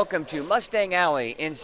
welcome to Mustang Alley in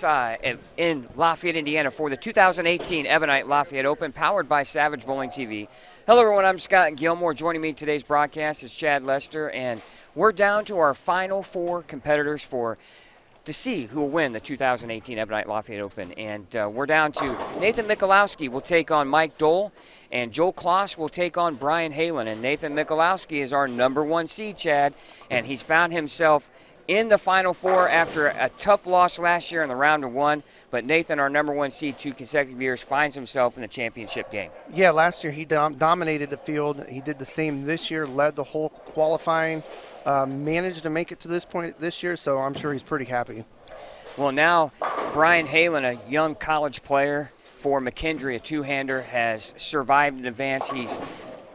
Lafayette, Indiana for the 2018 Ebonite Lafayette Open, powered by Savage Bowling TV. Hello, everyone. I'm Scott Gilmore. Joining me today's broadcast is Chad Lester, and we're down to our final four competitors to see who will win the 2018 Ebonite Lafayette Open. And we're down to Nathan Michalowski will take on Mike Dole, and Joel Klaus will take on Brian Halen. And Nathan Michalowski is our #1 seed, Chad, and he's found himself in the Final Four after a tough loss last year in the round of one. But Nathan, our #1 seed 2 consecutive years, finds himself in the championship game. Yeah, last year he dominated the field. He did the same this year, led the whole qualifying, managed to make it to this point this year, so I'm sure he's pretty happy. Well, now Brian Halen, a young college player for McKendree, a two-hander, has survived in advance. He's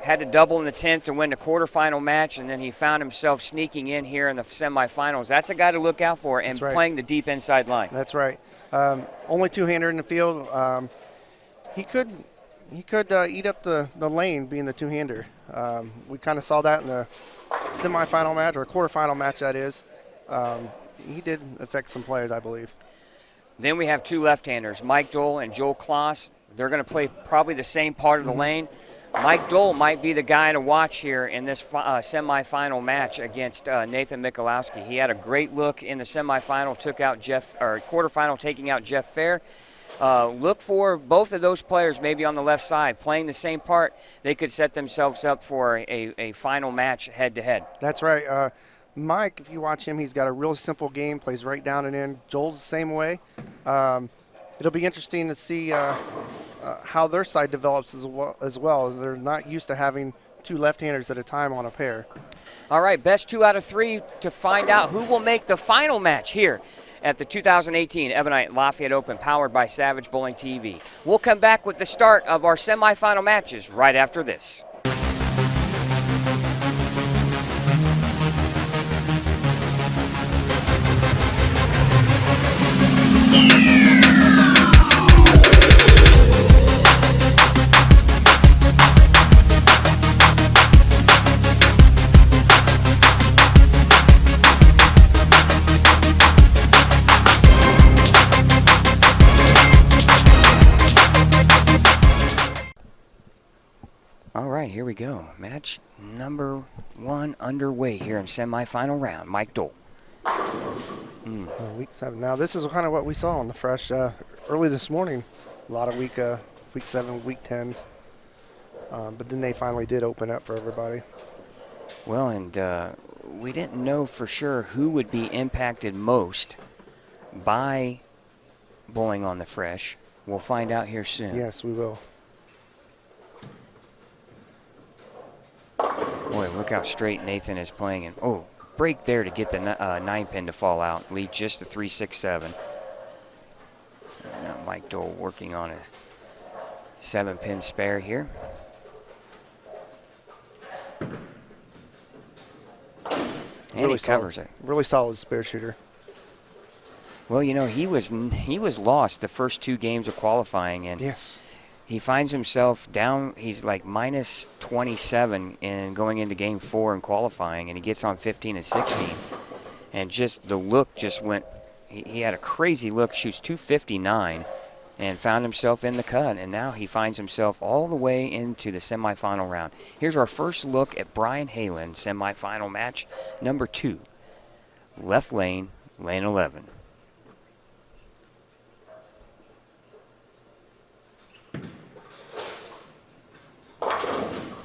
had to double in the 10th to win the quarterfinal match, and then he found himself sneaking in here in the semifinals. That's a guy to look out for, and playing the deep inside line. That's right. Only two-hander in the field. He could eat up the lane being the two-hander. We kind of saw that in the semifinal match, or quarterfinal match, that is. He did affect some players, I believe. Then we have two left-handers, Mike Dole and Joel Klaus. They're going to play probably the same part of the lane. Mike Dole might be the guy to watch here in this semifinal match against Nathan Michalowski. He had a great look in the semifinal, quarterfinal, taking out Jeff Fair. Look for both of those players maybe on the left side playing the same part. They could set themselves up for a final match head-to-head. That's right. Mike, if you watch him, he's got a real simple game, plays right down and in. Joel's the same way. It'll be interesting to see how their side develops as well, as they're not used to having two left-handers at a time on a pair. All right, best 2 out of 3 to find out who will make the final match here at the 2018 Ebonite Lafayette Open, powered by Savage Bowling TV. We'll come back with the start of our semifinal matches right after this. All right, here we go. Match #1 underway here in semifinal round. Mike Dole. Week 7. Now, this is kind of what we saw on the fresh early this morning. A lot of week 7, week 10s. But then they finally did open up for everybody. Well, and we didn't know for sure who would be impacted most by bowling on the fresh. We'll find out here soon. Yes, we will. Boy, look how straight Nathan is playing. And oh, break there to get the 9-pin to fall out. Lead just to 3-6-7. Now Mike Dole working on a 7-pin spare here. And really he covers it. Really solid spare shooter. Well, you know, he was lost the first 2 games of qualifying, and yes, he finds himself down. He's like minus 27 in going into game 4 in qualifying, and he gets on 15 and 16. And just the look just went, he had a crazy look, shoots 259, and found himself in the cut. And now he finds himself all the way into the semifinal round. Here's our first look at Brian Halen, semifinal match #2. Left lane, lane 11.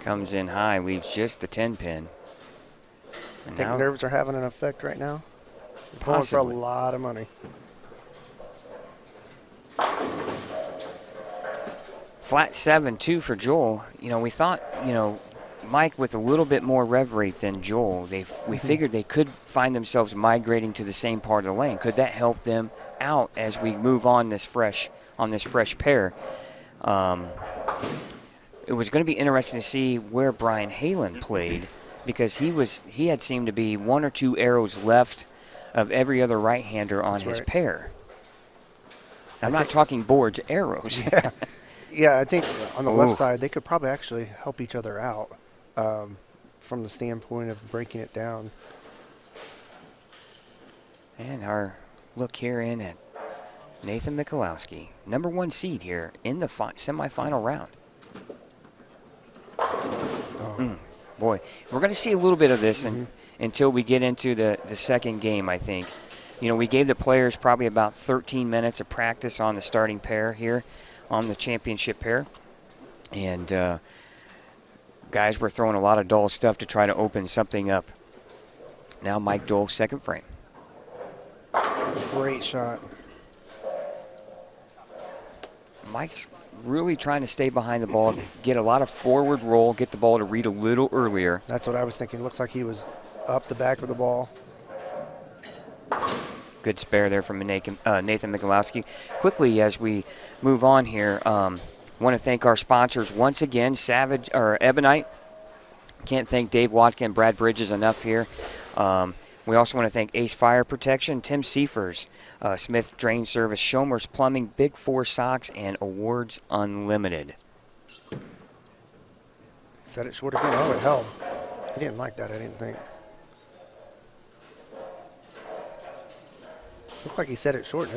Comes in high, leaves just the 10-pin. I think nerves are having an effect right now. Pulling for a lot of money. Flat 7-2 for Joel. You know, we thought, Mike with a little bit more rev rate than Joel, we figured they could find themselves migrating to the same part of the lane. Could that help them out as we move on this fresh pair? It was going to be interesting to see where Brian Halen played, because he had seemed to be 1 or 2 arrows left of every other right-hander on his pair. I'm not talking boards, arrows. Yeah, I think on the left side they could probably actually help each other out from the standpoint of breaking it down. And our look here in at Nathan Michalowski, number 1 seed here in the semifinal round. Boy, we're going to see a little bit of this until we get into the second game, I think. You know, we gave the players probably about 13 minutes of practice on the starting pair here on the championship pair. And guys were throwing a lot of dull stuff to try to open something up. Now Mike Dole, second frame. Great shot. Mike's really trying to stay behind the ball, get a lot of forward roll, get the ball to read a little earlier. That's what I was thinking. Looks like he was up the back of the ball. Good spare there from Nathan Michalowski. Quickly, as we move on here, want to thank our sponsors once again, Ebonite. Can't thank Dave Watkin and Brad Bridges enough here. We also want to thank Ace Fire Protection, Tim Seifers, Smith Drain Service, Schomer's Plumbing, Big Four Socks, and Awards Unlimited. Set it short again. Oh, it held. He didn't like that, I didn't think. Looked like he set it short.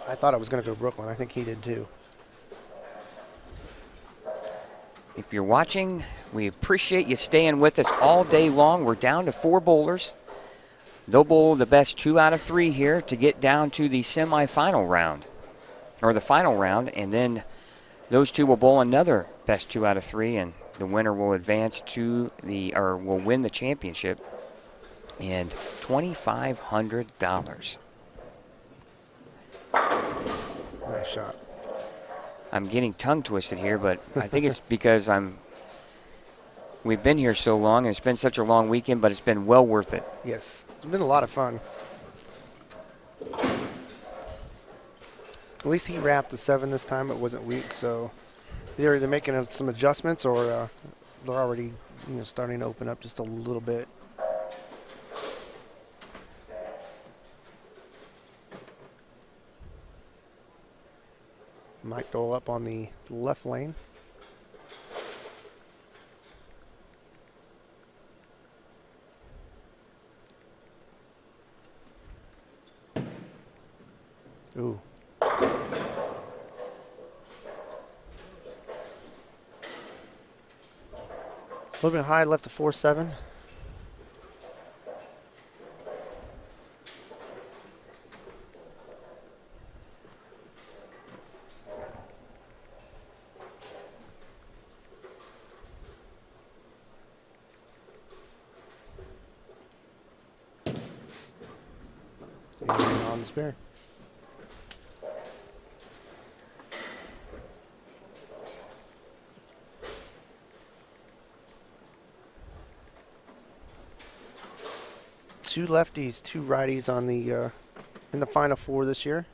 I thought it was going to go Brooklyn. I think he did too. If you're watching, we appreciate you staying with us all day long. We're down to 4 bowlers. They'll bowl the best 2 out of 3 here to get down to the semifinal round, or the final round, and then those 2 will bowl another best 2 out of 3, and the winner will advance to will win the championship and $2,500. Nice shot. I'm getting tongue twisted here, but I think it's because we've been here so long, and it's been such a long weekend, but it's been well worth it. Yes, it's been a lot of fun. At least he wrapped the 7 this time. It wasn't weak, so they're either making some adjustments or they're already starting to open up just a little bit. Mike Dole up on the left lane. Ooh. A little bit high, left the 4-7. And on the spare. Two lefties, 2 righties on the in the final 4 this year.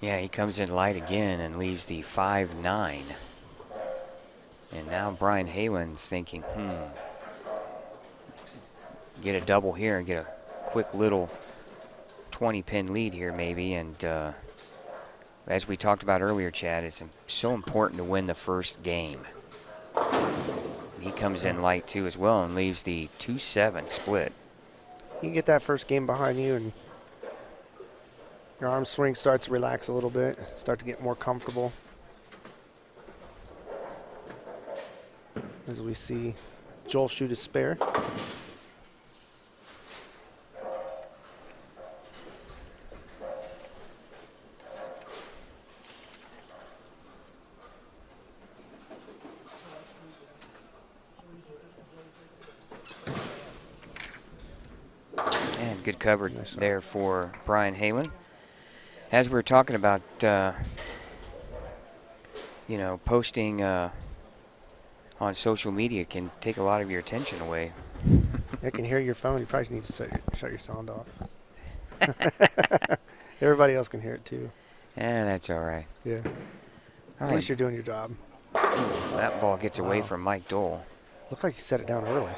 Yeah, he comes in light again and leaves the 5-9. And now Brian Halen's thinking, get a double here and get a quick little 20-pin lead here maybe. And as we talked about earlier, Chad, it's so important to win the first game. He comes in light too as well and leaves the 2-7 split. You get that first game behind you and your arm swing starts to relax a little bit, start to get more comfortable. As we see Joel shoot a spare. And good coverage there for Brian Halen. As we were talking about, posting on social media can take a lot of your attention away. I can hear your phone. You probably need to shut your sound off. Everybody else can hear it too. That's all right. Yeah. All At least you're doing your job. That ball gets away from Mike Dole. Looked like he set it down early.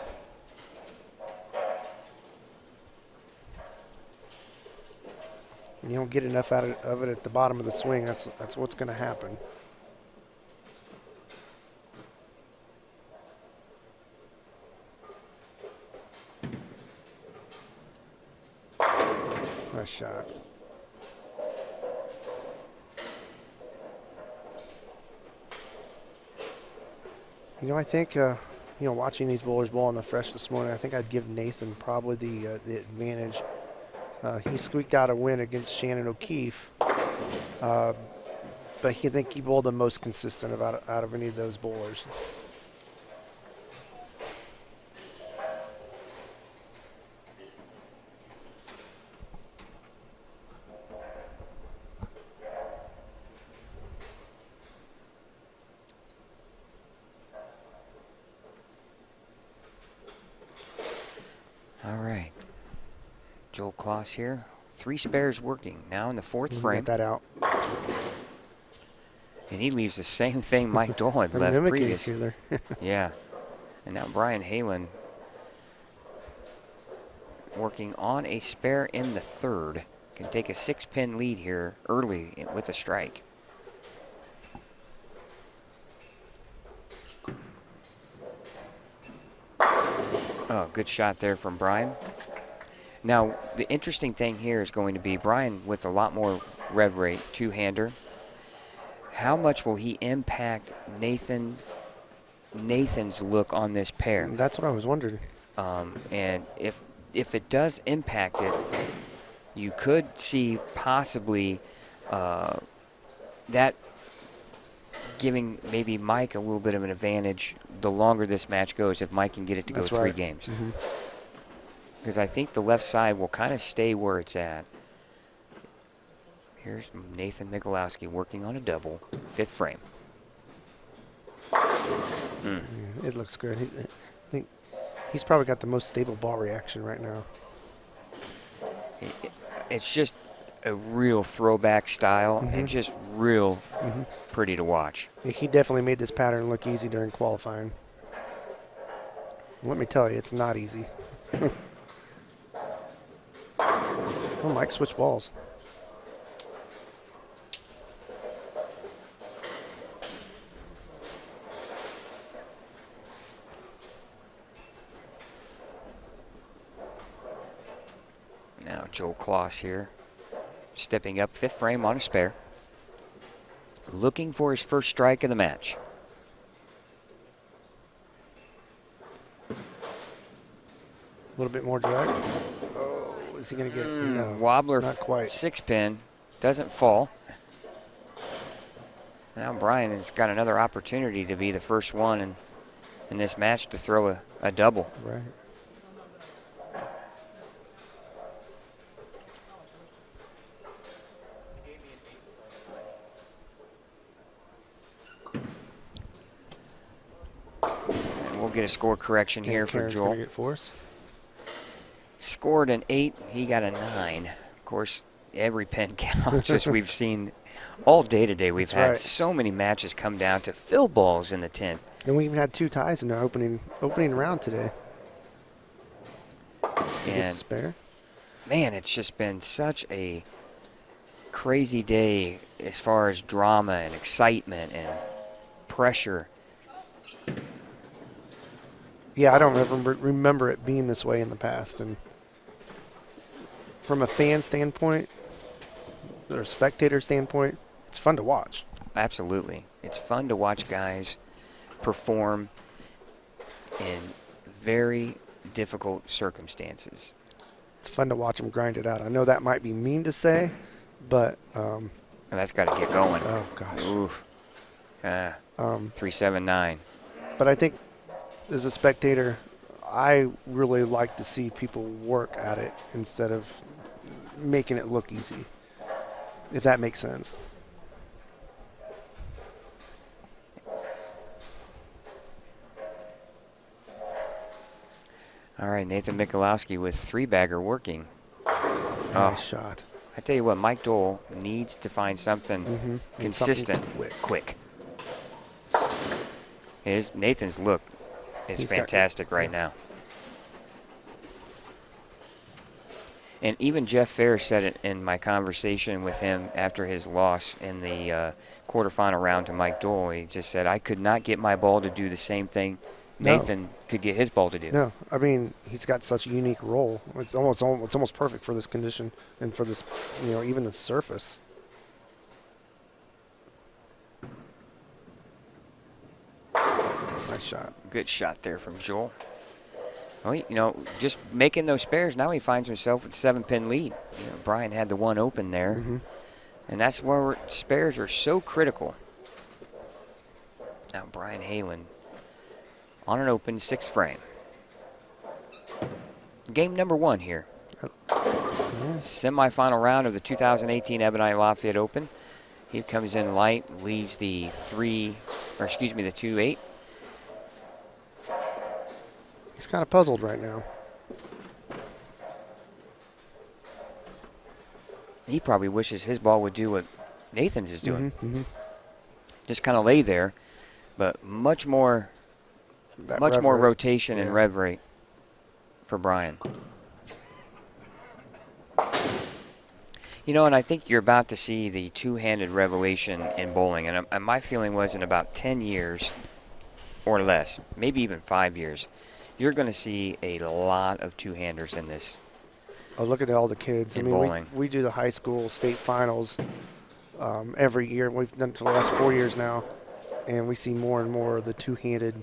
You don't get enough out of it at the bottom of the swing. That's what's going to happen. Nice shot. You know, I think, watching these bowlers bowl on the fresh this morning, I think I'd give Nathan probably the advantage. He squeaked out a win against Shannon O'Keefe, but I think he bowled the most consistent out of any of those bowlers. All right. Joel Klaus here. 3 spares working now in the 4th frame. Get that out. And he leaves the same thing Mike Dole had left previous. Yeah. And now Brian Halen working on a spare in the 3rd. Can take a 6-pin lead here early with a strike. Oh, good shot there from Brian. Now, the interesting thing here is going to be Brian with a lot more rev rate, 2-hander. How much will he impact Nathan's look on this pair? That's what I was wondering. And if it does impact it, you could see possibly that giving maybe Mike a little bit of an advantage the longer this match goes, if Mike can get it to go 3 games. Because I think the left side will kind of stay where it's at. Here's Nathan Michalowski working on a double, 5th frame. Yeah, it looks good. I think he's probably got the most stable ball reaction right now. It's just a real throwback style and just real pretty to watch. Yeah, he definitely made this pattern look easy during qualifying. Let me tell you, it's not easy. Oh, Mike switched balls. Now Joel Klaus here, stepping up, 5th frame on a spare. Looking for his first strike of the match. A little bit more direct. Oh, is he going to get it? No, wobbler, not quite. 6-pin, doesn't fall. Now Brian has got another opportunity to be the first one in this match to throw a double. Right. And we'll get a score correction here for Joel. Get for us. Scored an 8, he got a 9. Of course, every pin counts, as we've seen all day today. We've had so many matches come down to fill balls in the 10th. And we even had 2 ties in our opening round today. And spare. Man, it's just been such a crazy day as far as drama and excitement and pressure. Yeah, I don't remember it being this way in the past. And from a fan standpoint, or a spectator standpoint, it's fun to watch. Absolutely. It's fun to watch guys perform in very difficult circumstances. It's fun to watch them grind it out. I know that might be mean to say, but and that's got to get going. Oh gosh. Oof. 379. But I think as a spectator, I really like to see people work at it instead of making it look easy, if that makes sense. All right, Nathan Michalowski with 3-bagger working. Nice shot. I tell you what, Mike Dole needs to find something consistent, something quick. Nathan's look is fantastic right now. And even Jeff Fair said it in my conversation with him after his loss in the quarterfinal round to Mike Dole. He just said, I could not get my ball to do the same thing Nathan could get his ball to do. No, I mean, he's got such a unique role. It's almost perfect for this condition and for this, even the surface. Nice shot. Good shot there from Joel. Well, just making those spares, now he finds himself with a 7-pin lead. Brian had the one open there. Mm-hmm. And that's where spares are so critical. Now Brian Halen on an open 6th frame. Game number 1 here. Semifinal round of the 2018 Ebonite Lafayette Open. He comes in light, leaves the 2-8. He's kind of puzzled right now. He probably wishes his ball would do what Nathan's is doing. Mm-hmm. Just kind of lay there, but much more rotation and rev rate for Brian. And I think you're about to see the two-handed revelation in bowling. And my feeling was in about 10 years or less, maybe even 5 years, you're going to see a lot of two-handers in this. Oh, look at all the kids. Bowling. We do the high school state finals every year. We've done it for the last 4 years now, and we see more and more of the two-handed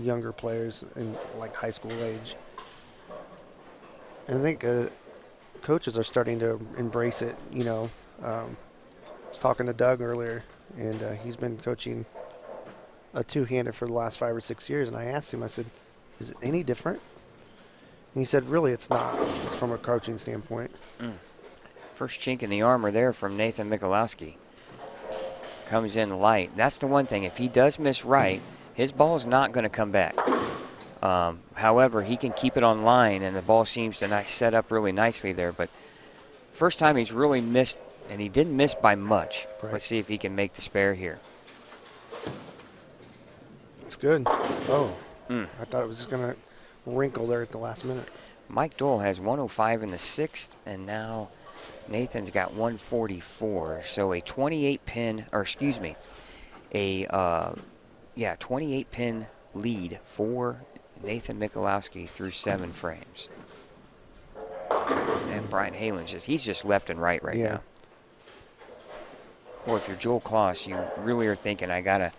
younger players in like high school age. And I think coaches are starting to embrace it. I was talking to Doug earlier, and he's been coaching a two-handed for the last 5 or 6 years, and I asked him, I said, is it any different? And he said, really, it's not. It's from a coaching standpoint. First chink in the armor there from Nathan Michalowski. Comes in light. That's the one thing. If he does miss right, his ball's not going to come back. However, he can keep it on line, and the ball seems to set up really nicely there. But first time he's really missed, and he didn't miss by much. Right. Let's see if he can make the spare here. It's good. Oh, I thought it was just going to wrinkle there at the last minute. Mike Dole has 105 in the 6th, and now Nathan's got 144. So a 28-pin, or excuse me, a 28-pin lead for Nathan Michalowski through 7 frames. And Brian Halen's he's just left and right now. Or if you're Joel Klaus, you really are thinking, I gotta.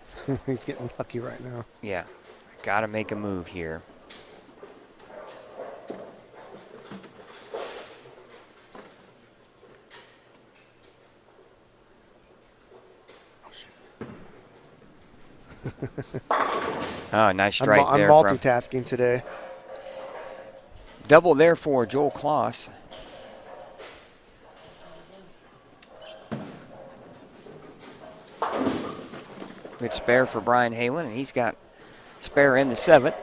He's getting lucky right now. Yeah, I gotta make a move here. Oh, nice strike I'm there. multitasking today. Double there for Joel Klaus. Good spare for Brian Halen, and he's got spare in the 7th.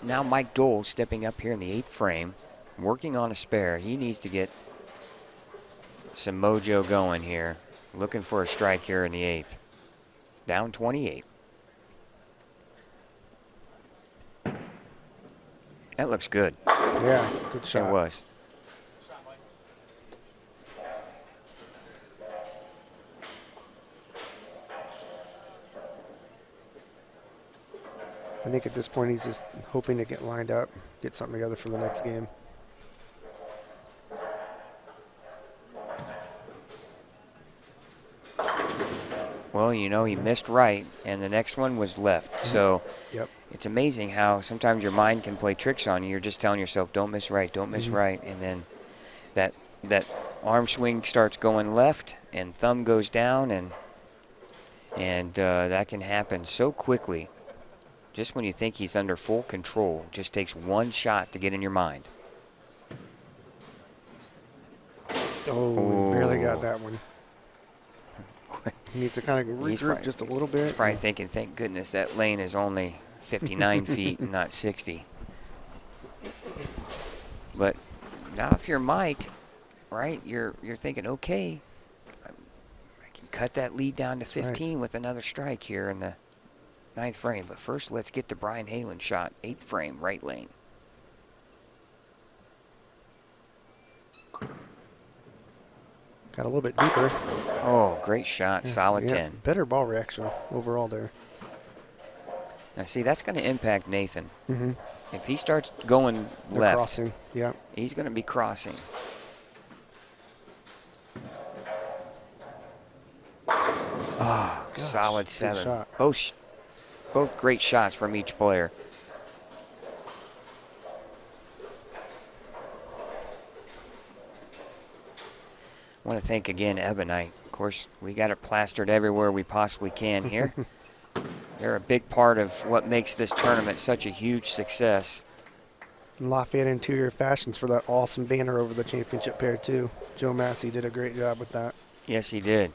Now Mike Dole stepping up here in the 8th frame, working on a spare. He needs to get some mojo going here. Looking for a strike here in the 8th. Down 28. That looks good. Yeah, good shot. It was. I think at this point he's just hoping to get lined up, get something together for the next game. Well, he missed right, and the next one was left. So It's amazing how sometimes your mind can play tricks on you. You're just telling yourself, don't miss right, don't miss right. And then that arm swing starts going left, and thumb goes down, and that can happen so quickly. Just when you think he's under full control, just takes one shot to get in your mind. Oh, barely got that one. He needs to kind of regroup just a little bit. He's probably thinking, thank goodness that lane is only 59 feet and not 60. But now if you're Mike, right, you're thinking, okay, I can cut that lead down to 15 with another strike here in the 9th frame. But first, let's get to Brian Halen's shot, 8th frame, right lane. Got a little bit deeper. Oh, great shot. Yeah, Solid yeah, 10. Better ball reaction overall there. Now, see, that's going to impact Nathan. Mm-hmm. If he starts going They're left, crossing. Yeah. he's going to be crossing. Oh, Gosh, solid good 7. shot. Both great shots from each player. I want to thank again Ebonite. Of course, we got it plastered everywhere we possibly can here. They're a big part of what makes this tournament such a huge success. And Lafayette Interior Fashions for that awesome banner over the championship pair, too. Joe Massey did a great job with that. Yes, he did.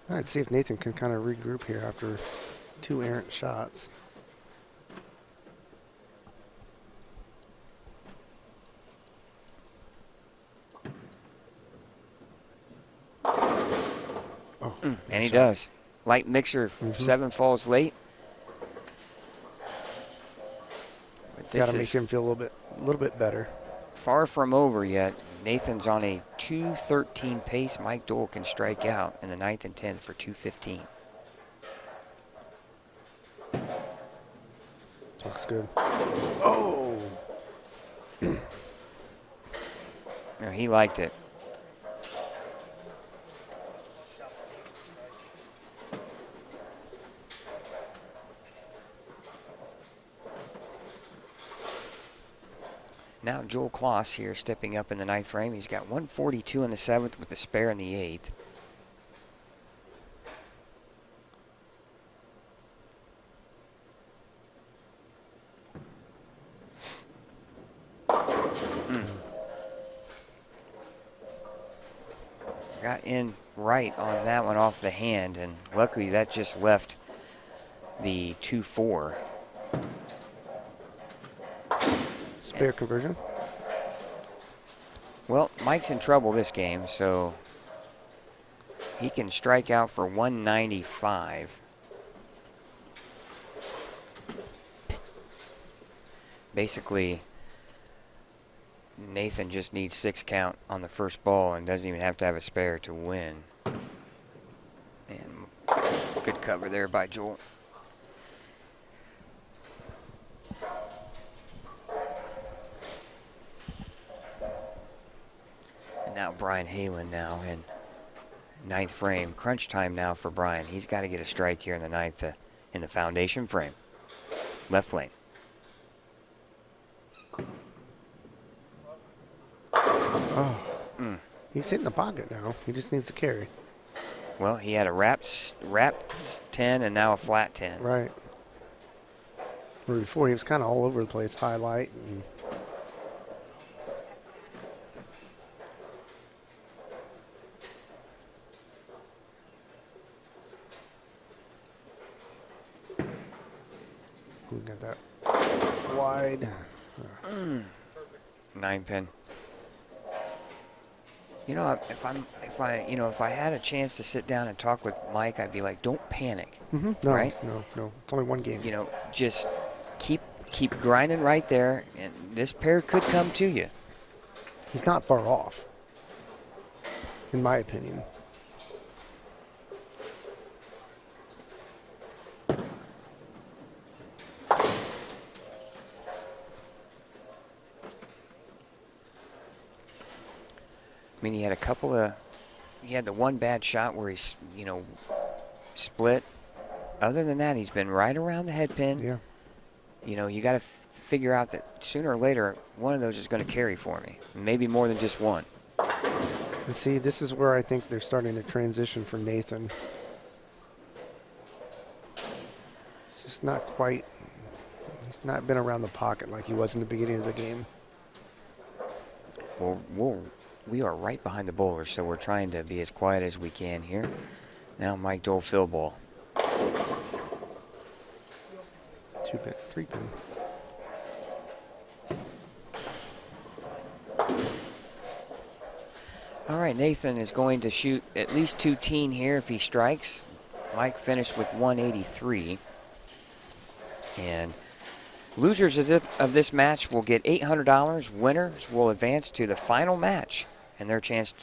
All right, see if Nathan can kind of regroup here after 2 errant shots. Oh, And he does. Light mixer, 7 falls late. But this Got to make is him feel a little bit better. far from over yet. Nathan's on a 2:13 pace. Mike Dole can strike out in the 9th and 10th for 2:15. Looks good. Oh! No, he liked it. Now Joel Klaus here stepping up in the 9th frame. He's got 142 in the 7th with the spare in the 8th. Got in right on that one off the hand, and luckily that just left the 2-4. Spare conversion. Well, Mike's in trouble this game, so he can strike out for 195. Basically, Nathan just needs 6 count on the first ball and doesn't even have to have a spare to win. And good cover there by Joel. And now Brian Halen now in 9th frame. Crunch time now for Brian. He's got to get a strike here in the 9th in the foundation frame. Left lane. Oh. He's hitting the pocket now. He just needs to carry. Well, he had a wrapped 10 and now a flat 10. Right. Where before he was kind of all over the place, highlight. And we got that wide. 9 pin. You know, if I had a chance to sit down and talk with Mike, I'd be like, don't panic. No, right? no. It's only one game. You know, just keep grinding right there, and this pair could come to you. He's not far off, in my opinion. I mean, he had the one bad shot where he's, split. Other than that, he's been right around the head pin. Yeah. You know, you got to figure out that sooner or later, one of those is going to carry for me. Maybe more than just one. And see, this is where I think they're starting to transition for Nathan. It's just not quite. He's not been around the pocket like he was in the beginning of the game. Well, we are right behind the bowler, so we're trying to be as quiet as we can here. Now Mike Dole fill ball. 2-pin, 3-pin. All right, Nathan is going to shoot at least 210 here if he strikes. Mike finished with 183. And losers of this match will get $800. Winners will advance to the final match and their chance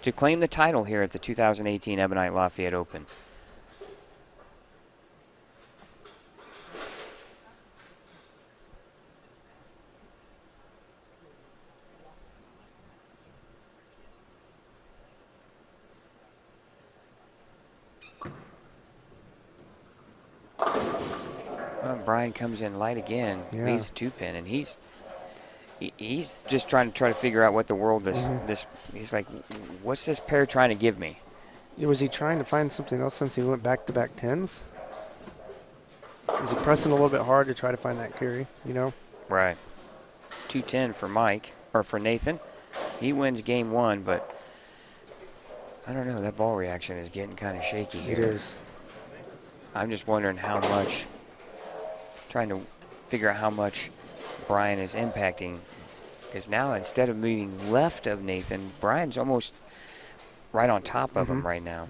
to claim the title here at the 2018 Ebonite Lafayette Open. Brian comes in light again, leaves a 2-pin, and he's just trying to figure out what the world this he's like, what's this pair trying to give me? Was he trying to find something else since he went back-to-back 10s? Is he pressing a little bit hard to try to find that carry, you know? Right. 210 for Mike, or for Nathan. He wins game 1, but I don't know, that ball reaction is getting kind of shaky here. It is. I'm just wondering how much, trying to figure out how much Brian is impacting, because now instead of moving left of Nathan, Brian's almost right on top of him right now.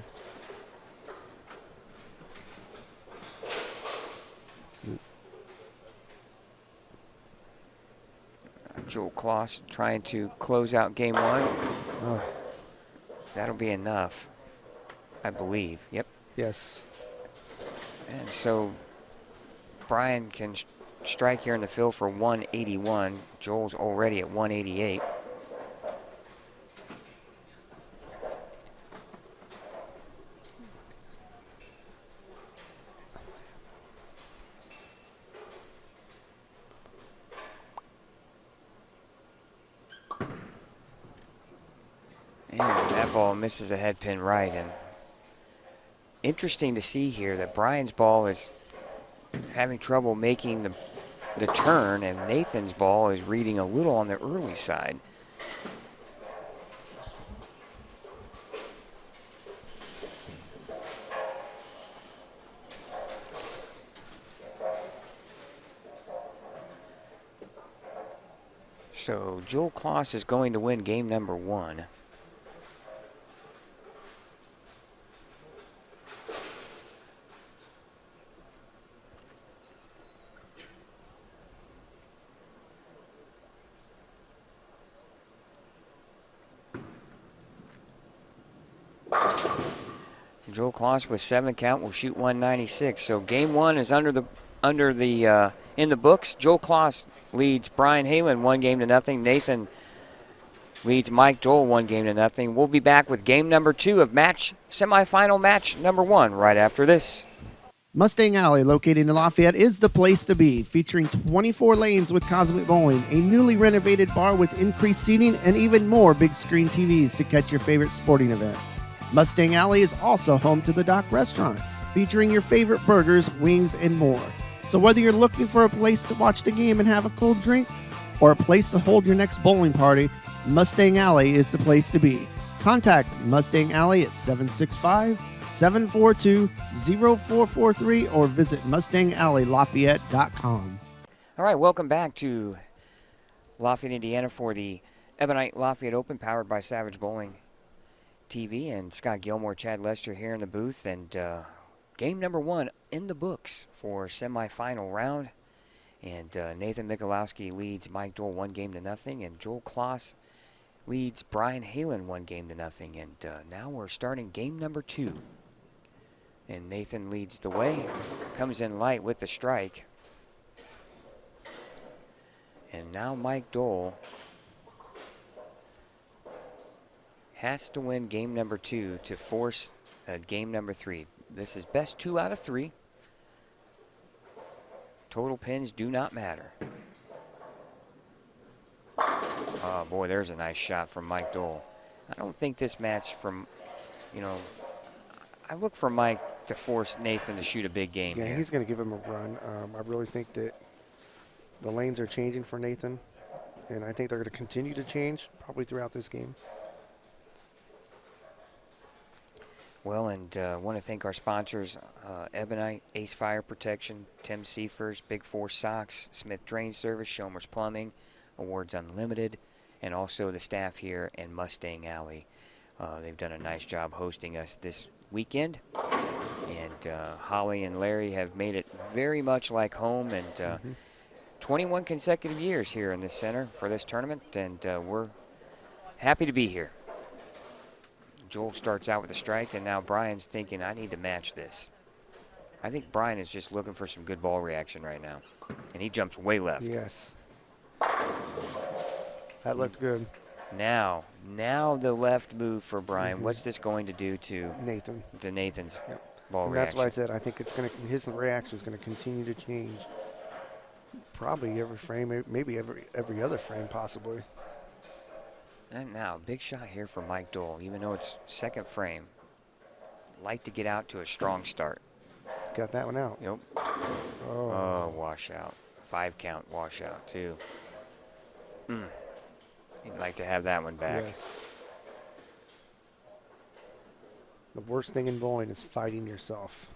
Joel Klaus trying to close out game 1. That'll be enough, I believe. Yep. Yes. And so Brian can strike here in the field for 181. Joel's already at 188. And that ball misses a head pin right. And interesting to see here that Brian's ball is having trouble making the turn, and Nathan's ball is reading a little on the early side. So Joel Klaus is going to win game number 1. Joel Klaus with 7 count will shoot 196. So game 1 is in the books. Joel Klaus leads Brian Halen 1-0. Nathan leads Mike Dole 1-0. We'll be back with game number 2 of semifinal match number 1 right after this. Mustang Alley, located in Lafayette, is the place to be, featuring 24 lanes with Cosmic Bowling, a newly renovated bar with increased seating, and even more big screen TVs to catch your favorite sporting event. Mustang Alley is also home to the Dock Restaurant, featuring your favorite burgers, wings, and more. So whether you're looking for a place to watch the game and have a cold drink, or a place to hold your next bowling party, Mustang Alley is the place to be. Contact Mustang Alley at 765-742-0443 or visit MustangAlleyLafayette.com. All right, welcome back to Lafayette, Indiana for the Ebonite Lafayette Open, powered by Savage Bowling TV, and Scott Gilmore, Chad Lester here in the booth, and game number 1 in the books for semifinal round. And Nathan Michalowski leads Mike Dole 1-0, and Joel Klaus leads Brian Halen 1-0. And now we're starting game number 2. And Nathan leads the way, comes in light with the strike. And now Mike Dole has to win game number 2 to force game number 3. This is best 2 out of 3. Total pins do not matter. Oh boy, there's a nice shot from Mike Dole. I don't think this match I look for Mike to force Nathan to shoot a big game here. He's going to give him a run. I really think that the lanes are changing for Nathan, and I think they're going to continue to change probably throughout this game. Well, and want to thank our sponsors, Ebonite, Ace Fire Protection, Tim Seifers, Big Four Socks, Smith Drain Service, Schomer's Plumbing, Awards Unlimited, and also the staff here in Mustang Alley. They've done a nice job hosting us this weekend. And Holly and Larry have made it very much like home. And 21 consecutive years here in this center for this tournament. And we're happy to be here. Joel starts out with a strike, and now Brian's thinking, I need to match this. I think Brian is just looking for some good ball reaction right now. And he jumps way left. Yes. That looked good. Now the left move for Brian. What's this going to do to Nathan's ball and reaction? That's why I said I think his reaction is going to continue to change. Probably every frame, maybe every other frame possibly. And now, big shot here for Mike Dole, even though it's second frame. Like to get out to a strong start. Got that one out. Yep. Oh, washout. 5 count washout, too. He'd like to have that one back. Yes. The worst thing in bowling is fighting yourself.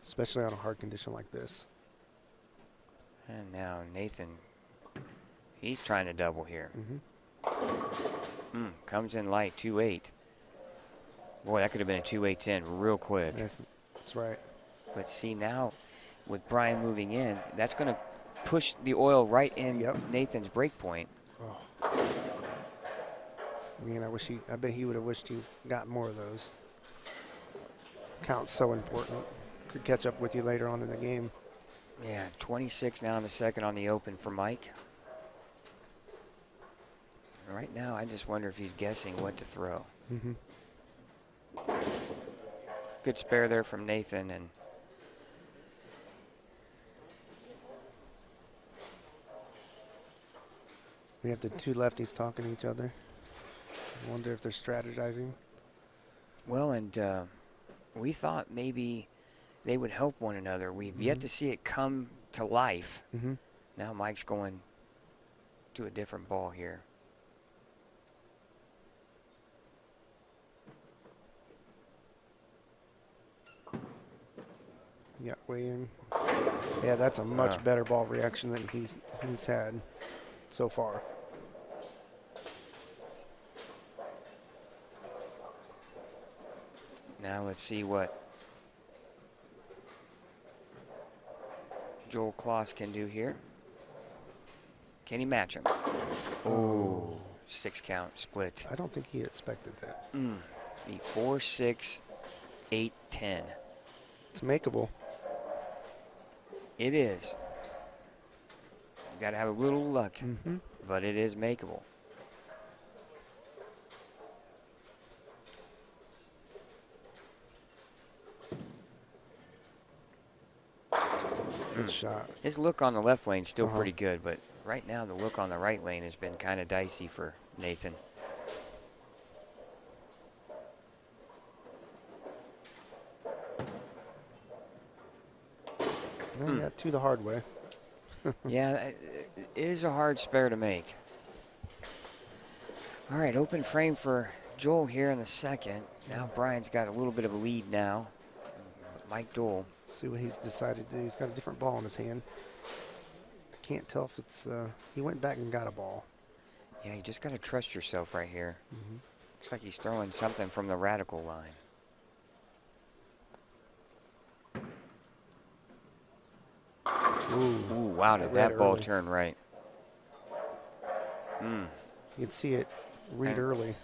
Especially on a hard condition like this. And now Nathan, he's trying to double here. Comes in light, 2-8. Boy, that could have been a 2-8-10 real quick. That's right. But see now, with Brian moving in, that's going to push the oil right in Nathan's break point. Oh. Man, I bet he would have wished he got more of those. Count's so important. Could catch up with you later on in the game. Yeah, 26 now in the second on the open for Mike. Right now, I just wonder if he's guessing what to throw. Good spare there from Nathan. And we have the two lefties talking to each other. I wonder if they're strategizing. Well, and we thought maybe they would help one another. We've yet to see it come to life. Now Mike's going to a different ball here. Yeah, way in. Yeah, that's a much better ball reaction than he's had so far. Now let's see what Joel Klaus can do here. Can he match him? Oh, 6 count split. I don't think he expected that. The 4-6, 8-10. It's makeable. It is. You got to have a little luck, but it is makeable. Good shot. His look on the left lane is still pretty good, but right now the look on the right lane has been kind of dicey for Nathan. Well, got two the hard way. Yeah, it is a hard spare to make. All right, open frame for Joel here in the second. Now Brian's got a little bit of a lead now. Mike Dole. See what he's decided to do. He's got a different ball in his hand. I can't tell if it's, he went back and got a ball. Yeah, you just got to trust yourself right here. Looks like he's throwing something from the radical line. Ooh, wow, did that ball turn right. You can see it read early.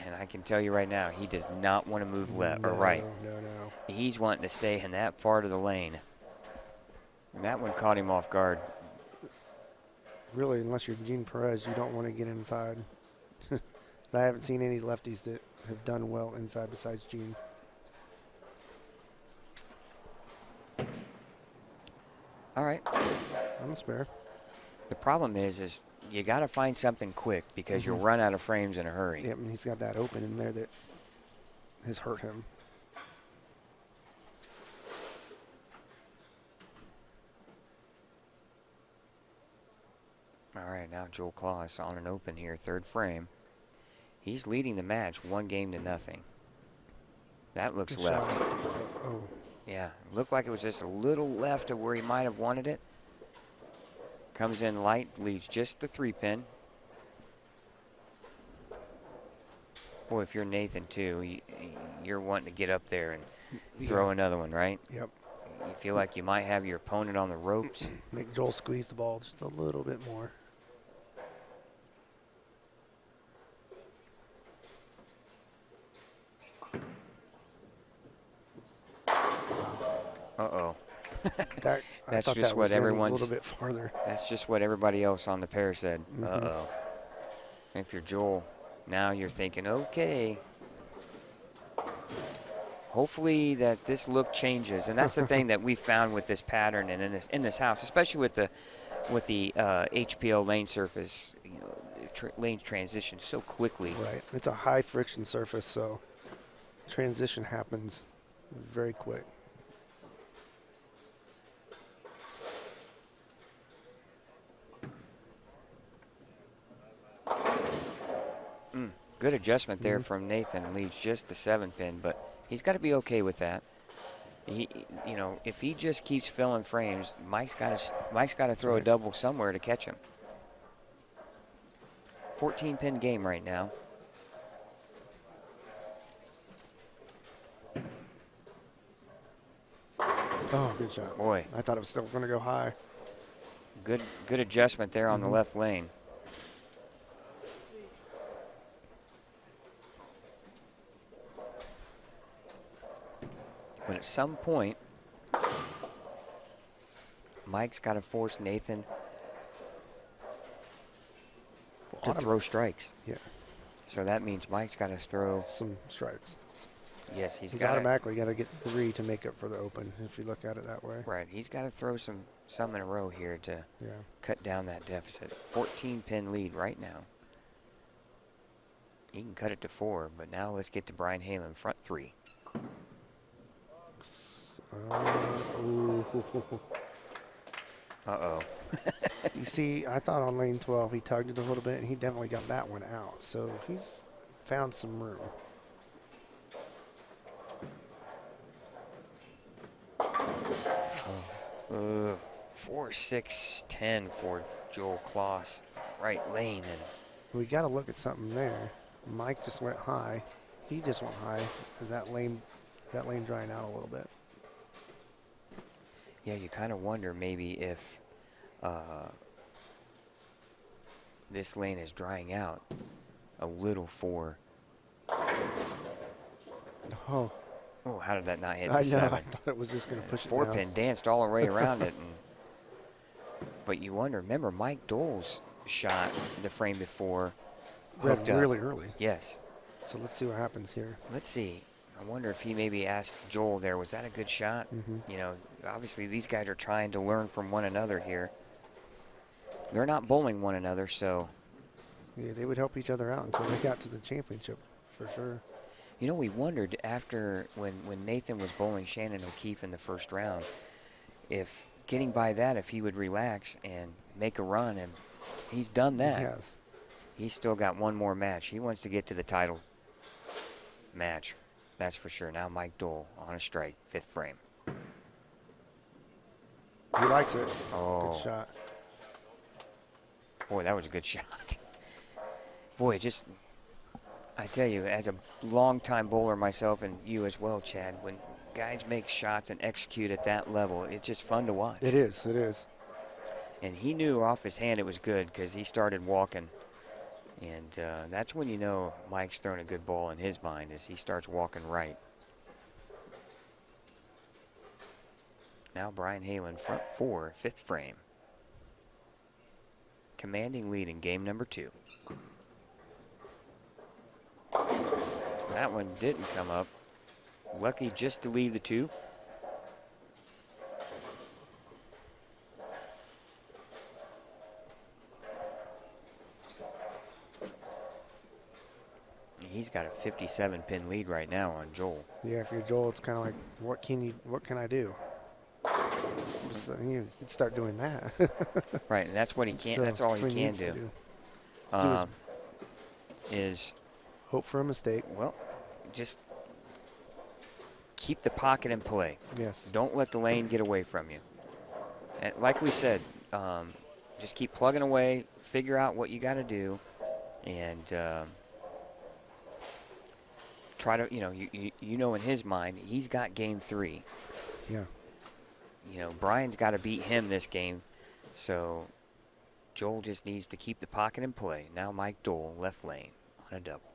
And I can tell you right now, he does not want to move left or right. No. He's wanting to stay in that part of the lane. And that one caught him off guard. Really, unless you're Gene Perez, you don't want to get inside. I haven't seen any lefties that have done well inside besides Gene. All right. On the spare. The problem is you got to find something quick because you'll run out of frames in a hurry. Yep, and he's got that open in there that has hurt him. All right, now Joel Klaus on an open here, third frame. He's leading the match 1-0. That looks Good left. shot. Oh. Yeah, looked like it was just a little left of where he might have wanted it. Comes in light, leaves just the 3-pin. Boy, if you're Nathan too, you're wanting to get up there and throw another one, right? Yep. You feel like you might have your opponent on the ropes. Make Joel squeeze the ball just a little bit more. Uh-oh. That's just what everyone's. A little bit farther. That's just what everybody else on the pair said. Uh-oh. If you're Joel, now you're thinking, okay. Hopefully that this look changes, and that's the thing that we found with this pattern and in this house, especially with the HPL lane surface. You know, lanes transition so quickly. Right. It's a high friction surface, so transition happens very quick. Good adjustment there from Nathan. Leaves just the 7-pin, but he's got to be okay with that. He, you know, if he just keeps filling frames, Mike's got to throw a double somewhere to catch him. 14-pin game right now. Oh, good shot. Boy, I thought it was still going to go high. good adjustment there on the left lane. But at some point, Mike's got to force Nathan to throw strikes. Yeah. So that means Mike's got to throw some strikes. Yes, he's got automatically got to get 3 to make up for the open, if you look at it that way. Right, he's got to throw some in a row here to cut down that deficit. 14-pin lead right now. He can cut it to 4, but now let's get to Brian Halen, front 3. Uh-oh. You see, I thought on lane 12 he tugged it a little bit, and he definitely got that one out. So he's found some room. Oh. 4, 6, 10 for Joel Klaus. Right lane. And we got to look at something there. Mike just went high. He just went high. Is that lane drying out a little bit? yeah, you kind of wonder maybe if this lane is drying out a little for. Oh. Oh, how did that not hit the I know. 7? I thought it was just going to push it 4-pin danced all the way around it. But you wonder, remember Mike Dole's shot the frame before hooked up. Really early. Yes. So let's see what happens here. Let's see. I wonder if he maybe asked Joel there, was that a good shot? You know, obviously these guys are trying to learn from one another here. They're not bowling one another, so. Yeah, they would help each other out until they got to the championship, for sure. You know, we wondered after when Nathan was bowling Shannon O'Keefe in the first round, if getting by that, if he would relax and make a run, and he's done that. He has. He's still got one more match. He wants to get to the title match, that's for sure. Now Mike Dole on a strike, 5th frame. He likes it. Oh. Good shot. Boy, that was a good shot. Boy, just, I tell you, as a long-time bowler myself, and you as well, Chad, when guys make shots and execute at that level, it's just fun to watch. It is. It is. And he knew off his hand it was good because he started walking. And that's when you know Mike's throwing a good ball in his mind, as he starts walking right. Now Brian Halen, front 4, 5th frame. Commanding lead in game number 2. That one didn't come up. Lucky just to leave the 2. He's got a 57-pin lead right now on Joel. Yeah, if you're Joel, it's kind of like, what can I do? So you could start doing that. Right, and that's what he can. So that's all he can needs do. to do. Is hope for a mistake. Well, just keep the pocket in play. Yes. Don't let the lane get away from you. And like we said, just keep plugging away. Figure out what you got to do, and try to, you know in his mind, he's got game 3. Yeah. Brian's got to beat him this game. So Joel just needs to keep the pocket in play. Now Mike Dole, left lane on a double.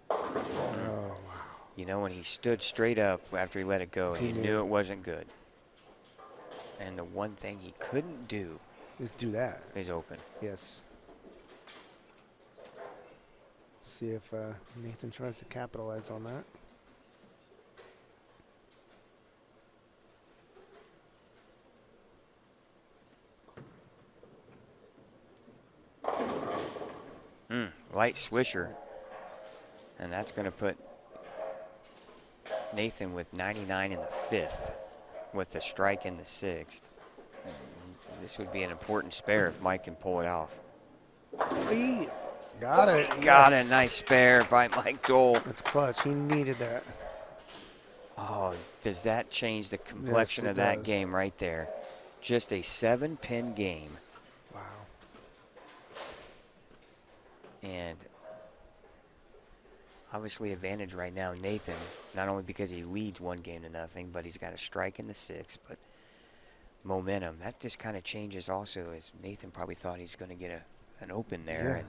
Oh, wow. When he stood straight up after he let it go, he knew it wasn't good. And the one thing he couldn't do Just do that. is open. Yes. See if Nathan tries to capitalize on that. Light swisher. And that's going to put Nathan with 99 in the 5th with the strike in the 6th. And this would be an important spare if Mike can pull it off. He got it. Got Yes. a nice spare by Mike Dole. That's clutch. He needed that. Oh, does that change the complexion Yes, it of that does. game right there? Just a 7-pin game. Wow. And obviously advantage right now, Nathan, not only because he leads 1-0, but he's got a strike in the 6th, but momentum. That just kind of changes also, as Nathan probably thought he's going to get an open there.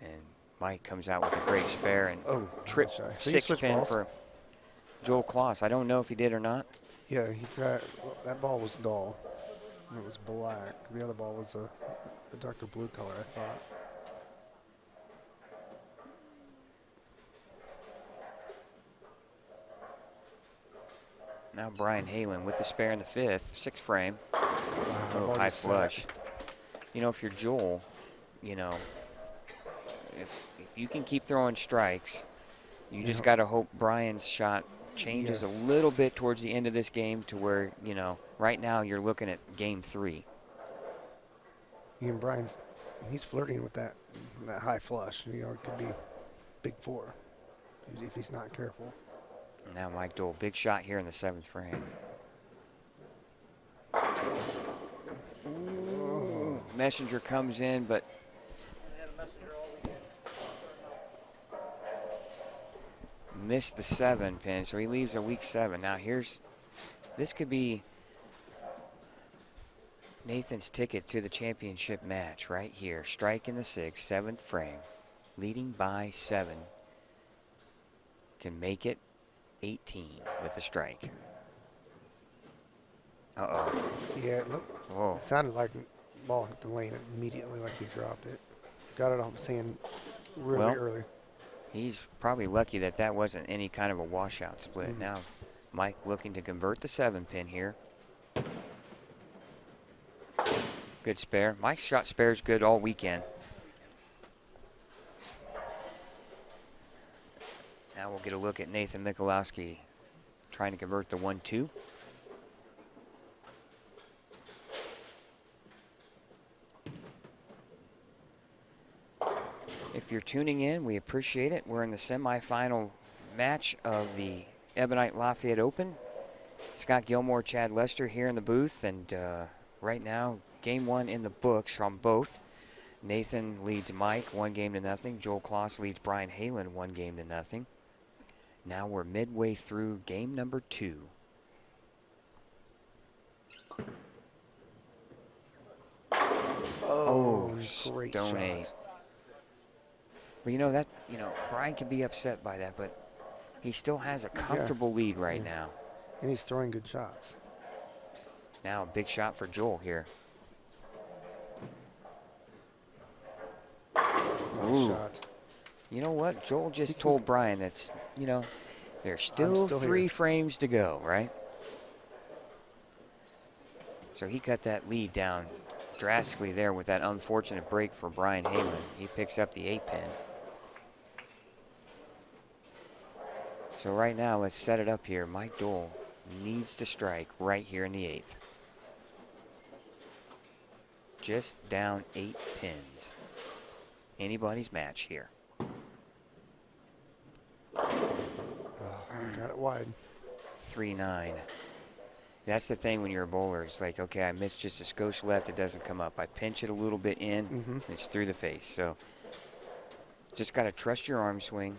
And Mike comes out with a great spare and trip sorry. So he switched 6-pin balls? for Joel Klaus. I don't know if he did or not. Yeah, he's got, that ball was dull. It was black. The other ball was a darker blue color, I thought. Now Brian Halen with the spare in the 5th, 6th frame. Wow, that ball High just sat. flush. If you're Joel, if you can keep throwing strikes, you just got to hope Brian's shot changes a little bit towards the end of this game to where, right now you're looking at game 3. Ian Bryan's, he's flirting with that high flush. It could be big 4 if he's not careful. Now Mike Dole, big shot here in the 7th frame. Ooh. Messenger comes in, but missed the 7-pin, so he leaves a weak 7. Now this could be Nathan's ticket to the championship match right here. Strike in the 6th, 7th frame, leading by 7. Can make it 18 with a strike. Uh-oh. Yeah, it Whoa. sounded like the ball hit the lane immediately, like he dropped it. Got it off his hand really early. He's probably lucky that wasn't any kind of a washout split. Now Mike looking to convert the 7-pin here. Good spare. Mike's shot spare's good all weekend. Now we'll get a look at Nathan Michalowski trying to convert the 1-2. If you're tuning in, we appreciate it. We're in the semifinal match of the Ebonite Lafayette Open. Scott Gilmore, Chad Lester here in the booth, and right now, game 1 in the books from both. Nathan leads Mike 1-0. Joel Klaus leads Brian Halen 1-0. Now we're midway through game number 2. Oh, great Stone shot. 8. Well, Brian can be upset by that, but he still has a comfortable lead right now. And he's throwing good shots. Now a big shot for Joel here. Nice shot. You know what? Joel just told Brian that's, there's still 3 frames to go, right? So he cut that lead down drastically there with that unfortunate break for Brian Halen. He picks up the 8-pin. So right now, let's set it up here. Mike Dole needs to strike right here in the 8th. Just down 8 pins. Anybody's match here. Got it wide. 3-9. That's the thing when you're a bowler. It's like, okay, I missed just a skosh left. It doesn't come up. I pinch it a little bit in. It's through the face. So Just got to trust your arm swing.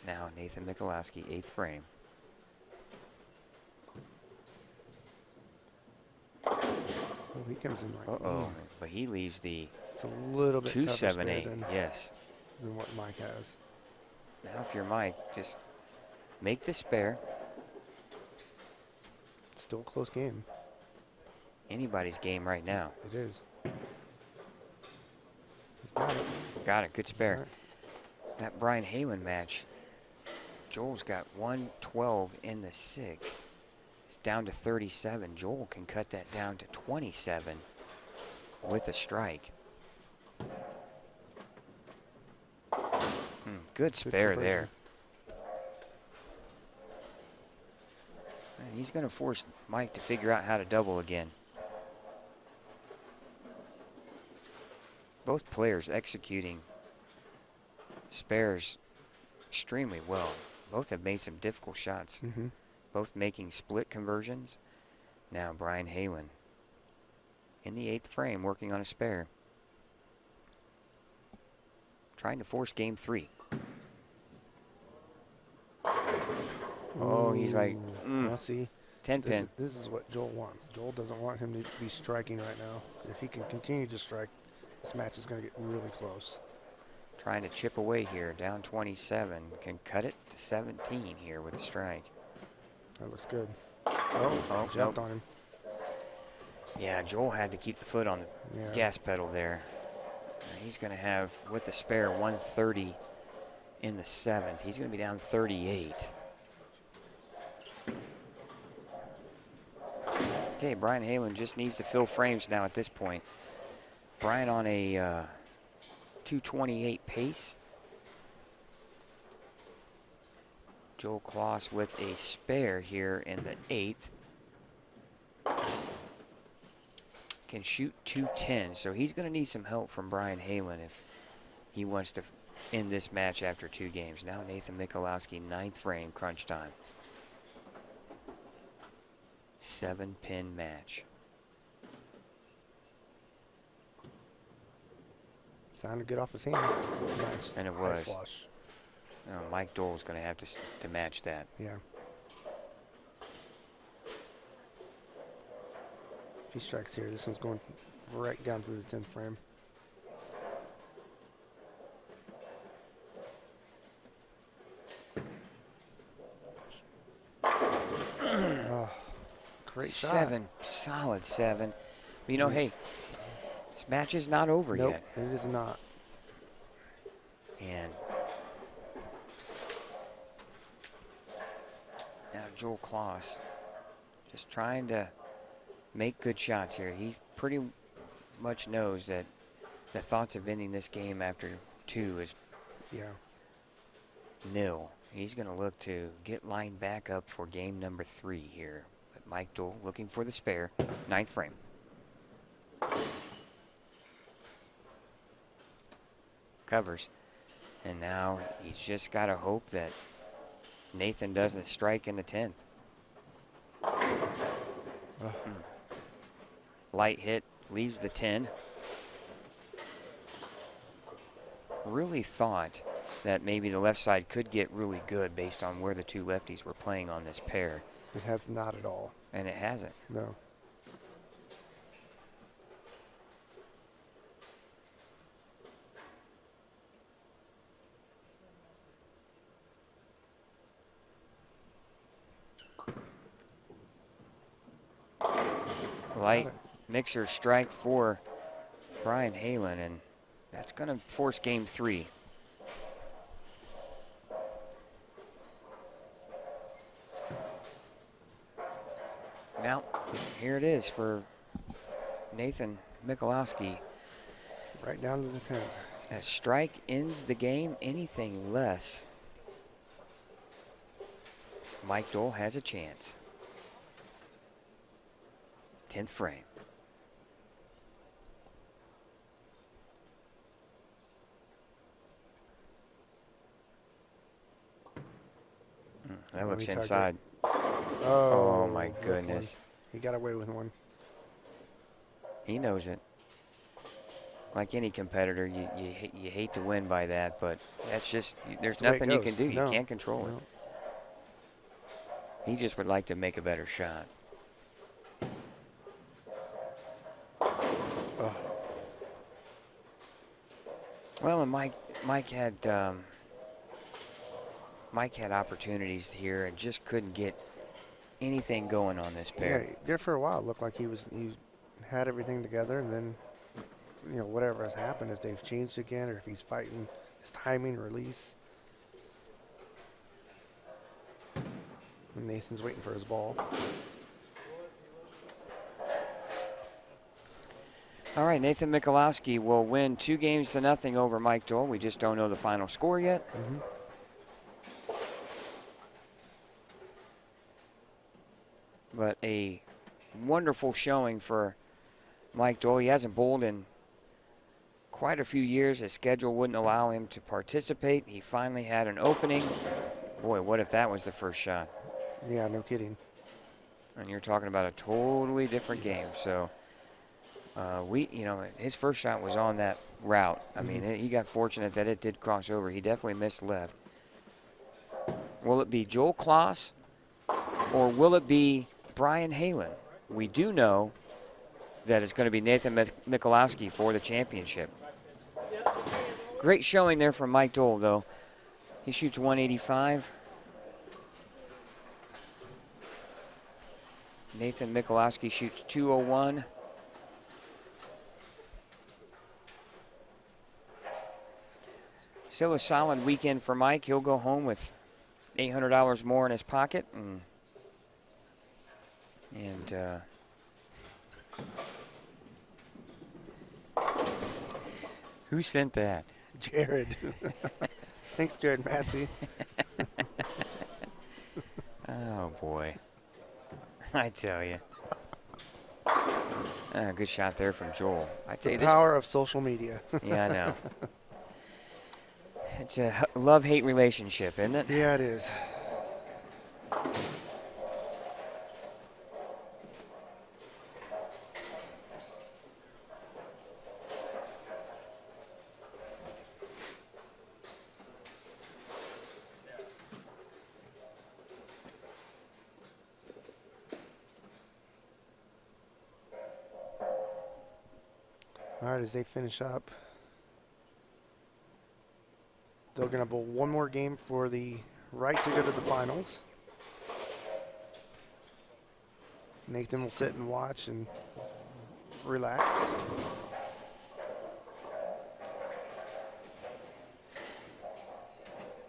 Now Nathan Michalowski, 8th frame. Oh, he comes in like. But he leaves the It's a little bit 2-7-8. than what Mike has. Now if you're Mike, just make the spare. Still a close game. Anybody's game right now. It is. He's got it. Got it. Good spare. All right. That Brian Halen match, Joel's got 112 in the 6th. It's down to 37. Joel can cut that down to 27 with a strike. Good spare there. And he's going to force Mike to figure out how to double again. Both players executing spares extremely well. Both have made some difficult shots. Both making split conversions. Now Brian Halen in the 8th frame working on a spare. Trying to force game 3. Oh, he's like, Well, see, 10 pin. This is what Joel wants. Joel doesn't want him to be striking right now. If he can continue to strike, this match is going to get really close. Trying to chip away here, down 27. Can cut it to 17 here with the strike. That looks good. Oh, jumped nope. on him. Yeah, Joel had to keep the foot on the gas pedal there. He's going to have, with the spare, 130 in the 7th. He's going to be down 38. Okay, Brian Halen just needs to fill frames now at this point. Brian on a 228 pace. Joel Klaus with a spare here in the 8th. Can shoot 210, so he's going to need some help from Brian Halen if he wants to end this match after 2 games. Now Nathan Michalowski, 9th frame, crunch time. 7-pin match. Sounded good off his hand. Nice. And it high was. Flush. Mike Dole's going to have to match that. Yeah. If he strikes here, this one's going right down to the 10th frame. Oh, great shot. 7, solid 7. But you know, hey, this match is not over yet. It is not. And now Joel Klaus just trying to make good shots here. He pretty much knows that the thoughts of ending this game after 2 is nil. He's going to look to get lined back up for game number 3 here. But Mike Dole looking for the spare, 9th frame. Covers. And now he's just got to hope that Nathan doesn't strike in the 10th. Light hit, leaves the 10. Really thought that maybe the left side could get really good based on where the 2 lefties were playing on this pair. It has not at all. And it hasn't. No. Light mixer strike for Brian Halen, and that's going to force game 3. Now, here it is for Nathan Michalowski. Right down to the 10th. A strike ends the game. Anything less, Mike Dole has a chance. 10th frame. That looks inside. Oh my goodness. He got away with one. He knows it. like any competitor, you hate to win by that, but that's just, there's That's the way it nothing you can goes. do. You No. can't control No. it. He just would like to make a better shot. Oh. Well, and Mike had opportunities here and just couldn't get anything going on this pair. Yeah, there for a while it looked like he had everything together, and then whatever has happened, if they've changed again or if he's fighting his timing release. And Nathan's waiting for his ball. All right, Nathan Michalowski will win 2-0 over Mike Dole. We just don't know the final score yet. But a wonderful showing for Mike Dole. He hasn't bowled in quite a few years. His schedule wouldn't allow him to participate. He finally had an opening. Boy, what if that was the first shot? Yeah, no kidding. And you're talking about a totally different game. So his first shot was on that route. I mean, he got fortunate that it did cross over. He definitely missed left. Will it be Joel Klaus or will it be Brian Halen? We do know that it's going to be Nathan Michalowski for the championship. Great showing there from Mike Dole, though. He shoots 185. Nathan Michalowski shoots 201. Still a solid weekend for Mike. He'll go home with $800 more in his pocket. And who sent that? Jared. Thanks, Jared Massey. Oh, boy. I tell you. Good shot there from Joel. I tell The you, this. power of social media. Yeah, I know. It's a love-hate relationship, isn't it? Yeah, it is. All right, as they finish up, they're going to bowl one more game for the right to go to the finals. Nathan will sit and watch and relax.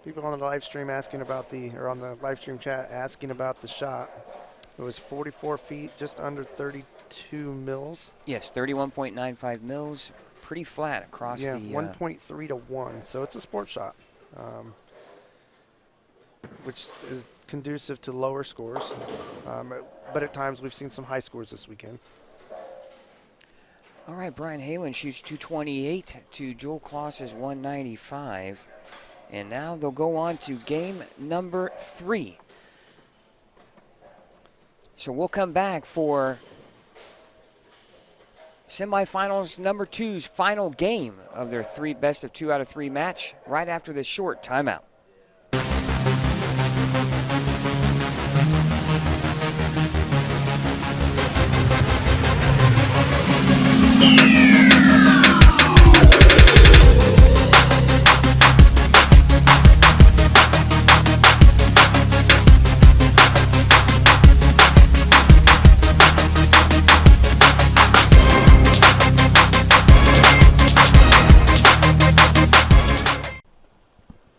People on the live stream on the live stream chat asking about the shot. It was 44 feet, just under 32 mils. Yes, 31.95 mils. Pretty flat across Yeah, the. 1.3 to 1. So it's a sports shot, which is conducive to lower scores. But at times we've seen some high scores this weekend. All right, Brian Halen shoots 228 to Joel Klaus's 195. And now they'll go on to game number 3. So we'll come back for semifinals number 2's final game of their best of 2 out of 3 match right after this short timeout.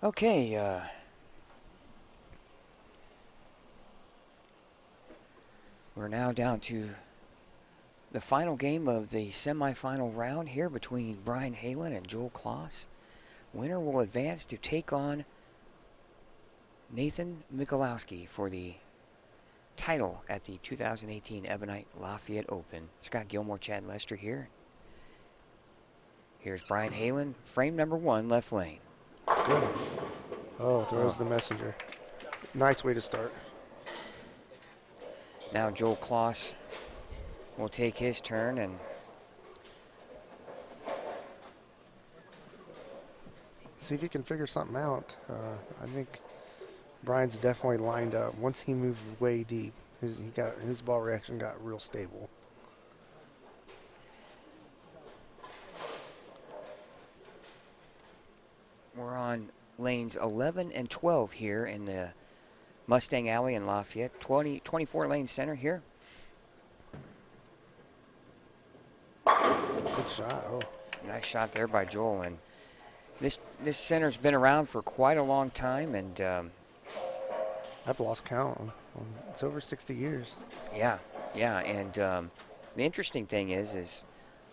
Okay, we're now down to the final game of the semifinal round here between Brian Halen and Joel Klaus. Winner will advance to take on Nathan Michalowski for the title at the 2018 Ebonite Lafayette Open. Scott Gilmore, Chad Lester here. Here's Brian Halen, frame number 1, left lane. It's good. Oh, throws the messenger. Nice way to start. Now Joel Klaus will take his turn, and see if he can figure something out. I think Brian's definitely lined up. Once he moved way deep, his ball reaction got real stable. We're on lanes 11 and 12 here in the Mustang Alley in Lafayette. 24 lane center here. Good shot. Oh, Nice shot there by Joel. And this center's been around for quite a long time, and I've lost count. It's over 60 years. yeah. And the interesting thing is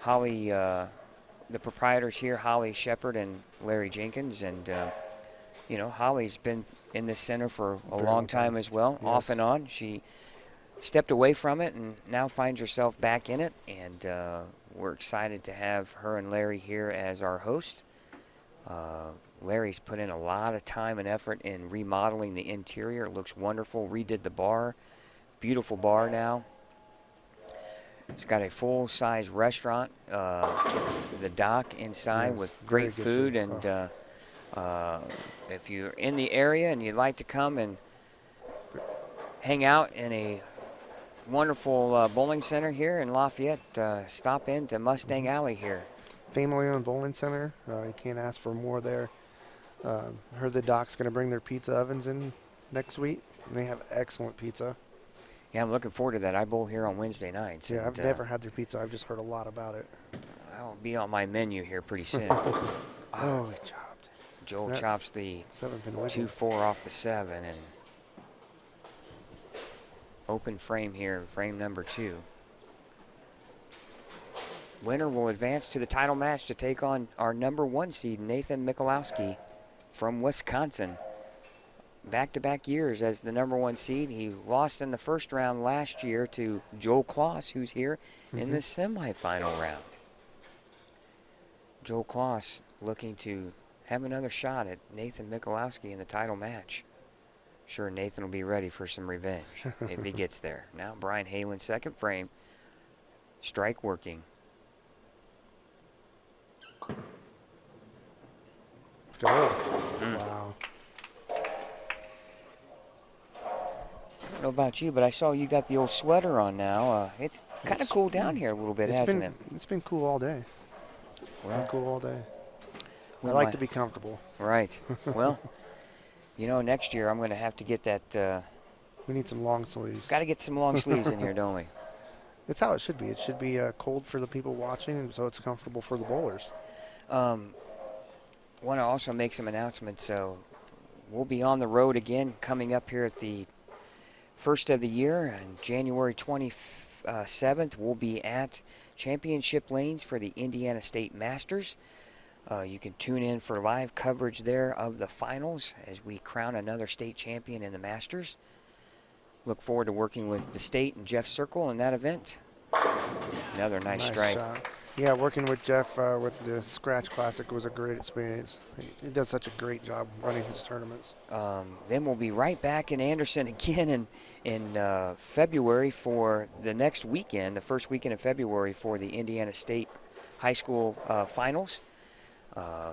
Holly, the proprietors here, Holly Shepard and Larry Jenkins, and Holly's been in this center for a long time as well, yes. off and on. She stepped away from it and now finds herself back in it, and we're excited to have her and Larry here as our host. Larry's put in a lot of time and effort in remodeling the interior. It looks wonderful. Redid the bar. Beautiful bar now. It's got a full-size restaurant, the dock inside, Yes, with very great good food. food. And if you're in the area and you'd like to come and hang out in a wonderful bowling center here in Lafayette, stop in to Mustang Alley here. Family-owned bowling center. You can't ask for more there. Heard the Doc's going to bring their pizza ovens in next week. And they have excellent pizza. Yeah, I'm looking forward to that. I bowl here on Wednesday nights. Yeah, and, I've never had their pizza. I've just heard a lot about it. I'll be on my menu here pretty soon. Oh, he chopped. Joel That chops the 7-pin wiggle. 2-4 off the 7, and open frame here, frame number 2. Winner will advance to the title match to take on our number 1 seed, Nathan Michalowski from Wisconsin. Back-to-back years as the number 1 seed. He lost in the first round last year to Joel Klaus, who's here in the semifinal round. Joel Klaus looking to have another shot at Nathan Michalowski in the title match. Sure, Nathan will be ready for some revenge if he gets there. Now Brian Halen, second frame. Strike working. Let's go. Wow. I don't know about you, but I saw you got the old sweater on now. It's kind of cooled down here a little bit, hasn't it? It's been cool all day. Well, Been cool all day. I when like my- to be comfortable. Right. Well, next year I'm going to have to get that. We need some long sleeves. Got to get some long sleeves in here, don't we? That's how it should be. It should be cold for the people watching, so it's comfortable for the bowlers. Want to also make some announcements. So we'll be on the road again coming up here at the first of the year on January 27th. We'll be at Championship Lanes for the Indiana State Masters. You can tune in for live coverage there of the finals as we crown another state champion in the Masters. Look forward to working with the state and Jeff Circle in that event. Another nice strike. shot. Yeah, working with Jeff with the Scratch Classic was a great experience. He does such a great job running his tournaments. Then we'll be right back in Anderson again in February for the next weekend, the first weekend of February for the Indiana State High School Finals.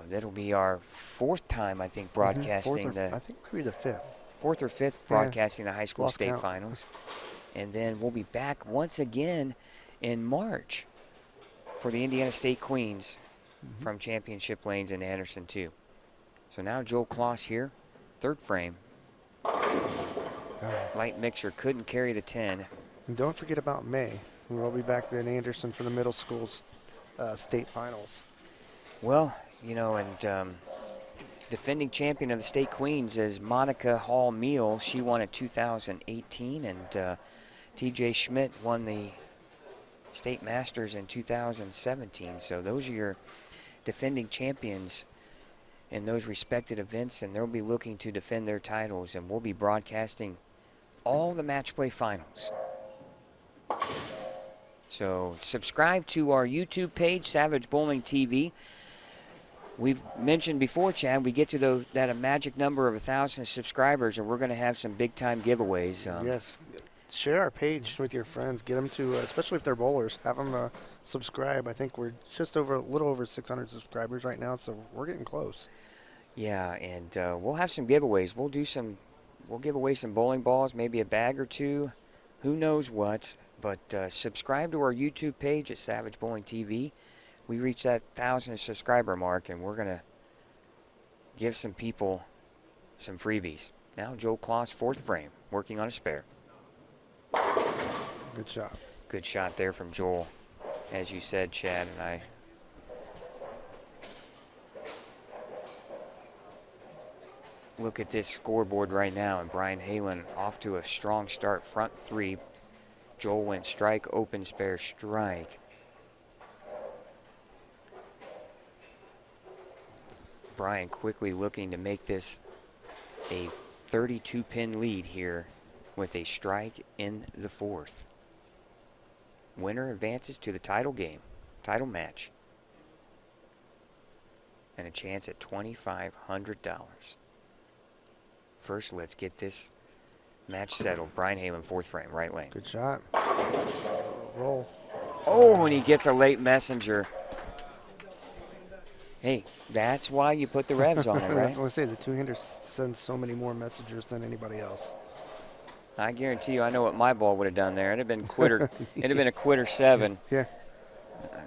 That'll be our 4th time, I think, broadcasting I think maybe the 5th. 4th or 5th broadcasting the high school Lost state count. finals. And then we'll be back once again in March for the Indiana State Queens from Championship Lanes in Anderson, too. So now Joel Klaus here, third frame. Light mixer couldn't carry the 10. And don't forget about May. We'll be back in Anderson for the middle school's state finals. Well, and defending champion of the state queens is Monica Hall Meal. She won in 2018, and TJ Schmidt won the state masters in 2017. So those are your defending champions in those respected events, and they'll be looking to defend their titles, and we'll be broadcasting all the match play finals. So subscribe to our YouTube page, Savage Bowling TV. We've mentioned before, Chad, we get to that magic number of 1,000 subscribers, and we're going to have some big-time giveaways. Yes. Share our page with your friends. Get them to, especially if they're bowlers, have them subscribe. I think we're just a little over 600 subscribers right now, so we're getting close. Yeah, and we'll have some giveaways. We'll give away some bowling balls, maybe a bag or two, who knows what. But subscribe to our YouTube page at Savage Bowling TV. We reached that 1,000 subscriber mark, and we're gonna give some people some freebies. Now Joel Klaus, fourth frame, working on a spare. Good shot. Good shot there from Joel, as you said, Chad and I. Look at this scoreboard right now, and Brian Halen off to a strong start, front three. Joel went strike, open, spare, strike. Brian quickly looking to make this a 32-pin lead here with a strike in the fourth. Winner advances to the title game, title match, and a chance at $2,500. First, let's get this match settled. Brian Halen, fourth frame, right lane. Good shot. Roll. Oh, and he gets a late messenger. Hey, that's why you put the revs on it, right? That's what I say. The two-hander sends so many more messengers than anybody else. I guarantee you, I know what my ball would have done there. It'd have been quitter. It'd have been a quitter 7. Yeah.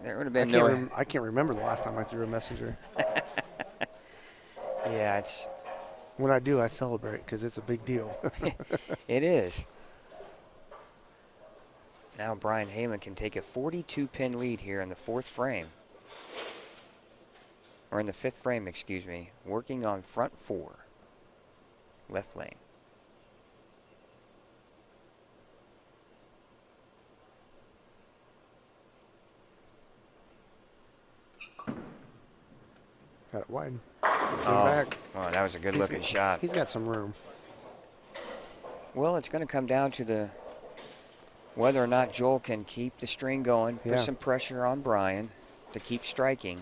There would have been no. I can't remember the last time I threw a messenger. Yeah, it's. When I do, I celebrate because it's a big deal. It is. Now Brian Halen can take a 42-pin lead here in the fourth frame. Or in the fifth frame, excuse me. Working on front 4. Left lane. Got it wide. Oh, Back. Oh, that was a good-looking shot. He's got some room. Well, it's going to come down to the whether or not Joel can keep the string going, put some pressure on Brian to keep striking.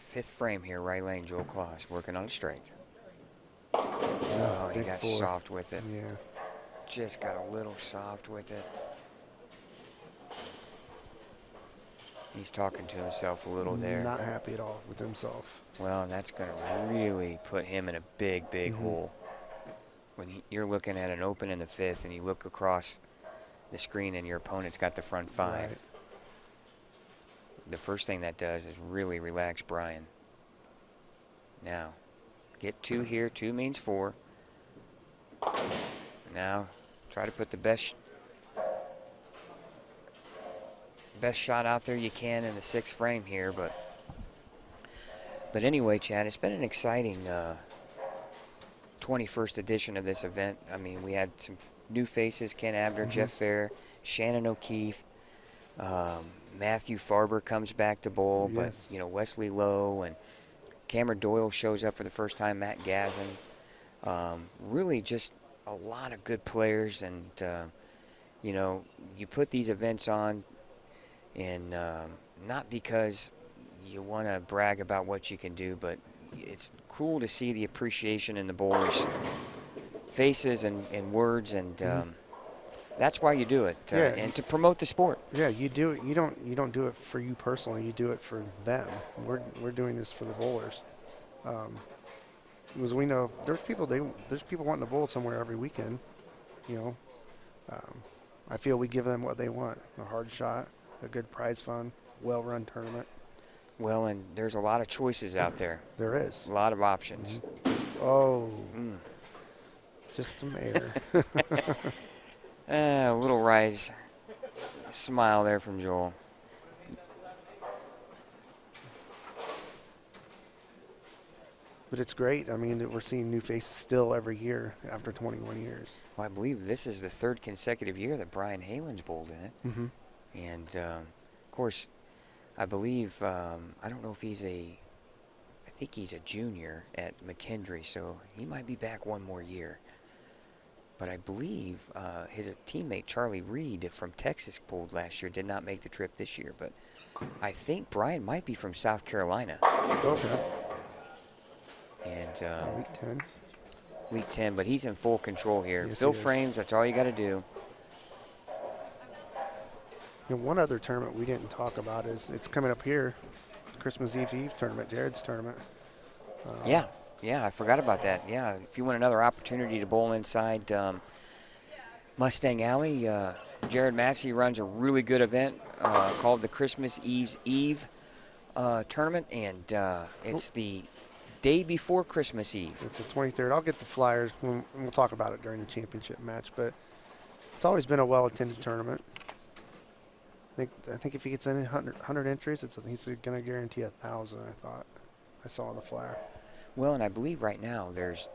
Fifth frame here, right lane, Joel Klaus, working on a strike. Oh, he got soft with it. Yeah. Just got a little soft with it. He's talking to himself a little there. Not happy at all with himself. Well, that's going to really put him in a big, big hole. When you're looking at an open in the fifth and you look across the screen and your opponent's got the front 5. Right. The first thing that does is really relax Brian. Now, get 2 here. 2 means 4. Now, try to put the best shot out there you can in the 6th frame here. But anyway, Chad, it's been an exciting 21st edition of this event. I mean, we had some new faces: Ken Abner, Jeff Fair, Shannon O'Keefe. Matthew Farber comes back to bowl, but you know, Wesley Lowe and Cameron Doyle shows up for the first time. Matt Gazin, really just a lot of good players, and you know, you put these events on, and not because you want to brag about what you can do, but it's cool to see the appreciation in the bowlers' faces and words, and that's why you do it, and to promote the sport. Yeah, you do it. You don't do it for you personally. You do it for them. We're doing this for the bowlers. Because we know there's people wanting to bowl somewhere every weekend. You know, I feel we give them what they want: a hard shot, a good prize fund, well-run tournament. Well, and there's a lot of choices out there. There is a lot of options. Oh, just some air. A little rise smile there from Joel. But it's great. I mean, we're seeing new faces still every year after 21 years. Well, I believe this is the 3rd consecutive year that Brian Halen's bowled in it. And, of course, I believe, I don't know if I think he's a junior at McKendree, so he might be back one more year. but I believe his teammate Charlie Reed from Texas pulled last year, did not make the trip this year. But I think Brian might be from South Carolina. Okay. And Week 10. Week 10, but he's in full control here. Yes, Fill he is. frames, that's all you got to do. One other tournament we didn't talk about is it's coming up here, Christmas Eve tournament, Jared's tournament. Yeah, I forgot about that. Yeah, if you want another opportunity to bowl inside Mustang Alley, Jared Massey runs a really good event called the Christmas Eve tournament, and it's the day before Christmas Eve. It's the 23rd. I'll get the flyers, and we'll talk about it during the championship match, but it's always been a well-attended tournament. I think if he gets in 100 entries, he's going to guarantee 1,000, I thought. I saw on the flyer. Well, and I believe right now there's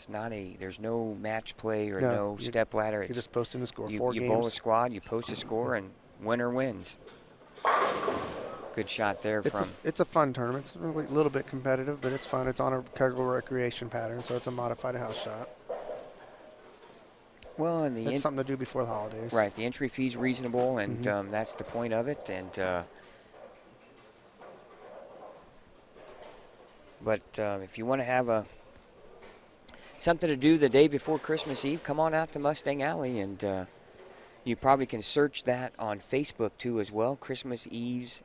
no match play or no step ladder. You just post in the score. You Four games. bowl a squad, you post a score, and winner wins. Good shot there It's a fun tournament. It's a little bit competitive, but it's fun. It's on a casual recreation pattern, so it's a modified house shot. Well, and it's something to do before the holidays. Right, the entry fee's reasonable, and that's the point of it. And but if you want to have something to do the day before Christmas Eve, come on out to Mustang Alley, and you probably can search that on Facebook too as well. Christmas Eve.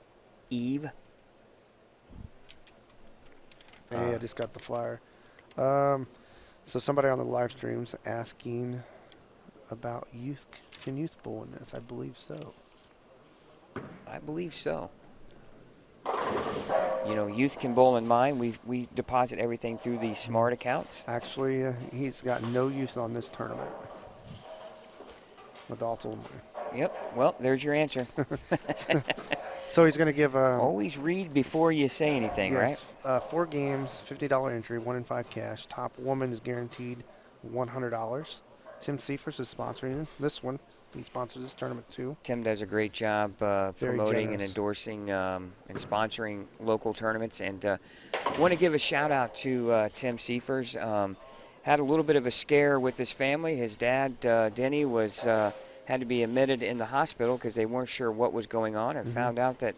Hey, I just got the flyer. So somebody on the live stream's asking about youth. Can youth bowl in this? I believe so. I believe so. Youth can bowl in mine. We deposit everything through these smart accounts. Actually, he's got no youth on this tournament. Adults only. Yep. Well, there's your answer. So he's going to give always read before you say anything, yes, right? 4 games, $50 entry, 1 in 5 cash. Top woman is guaranteed $100. Tim Seifers is sponsoring this one. He sponsors this tournament too. Tim does a great job promoting and endorsing and sponsoring local tournaments. And want to give a shout out to Tim Seifers. Had a little bit of a scare with his family. His dad, Denny, had to be admitted in the hospital because they weren't sure what was going on, and found out that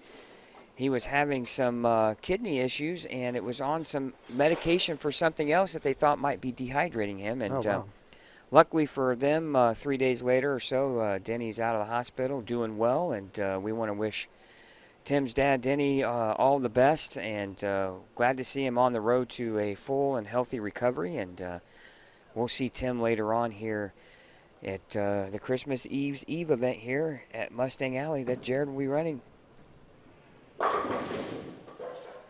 he was having some kidney issues, and it was on some medication for something else that they thought might be dehydrating him. And luckily for them, 3 days later or so, Denny's out of the hospital, doing well, and we want to wish Tim's dad, Denny, all the best, and glad to see him on the road to a full and healthy recovery. And we'll see Tim later on here at the Christmas Eve event here at Mustang Alley that Jared will be running.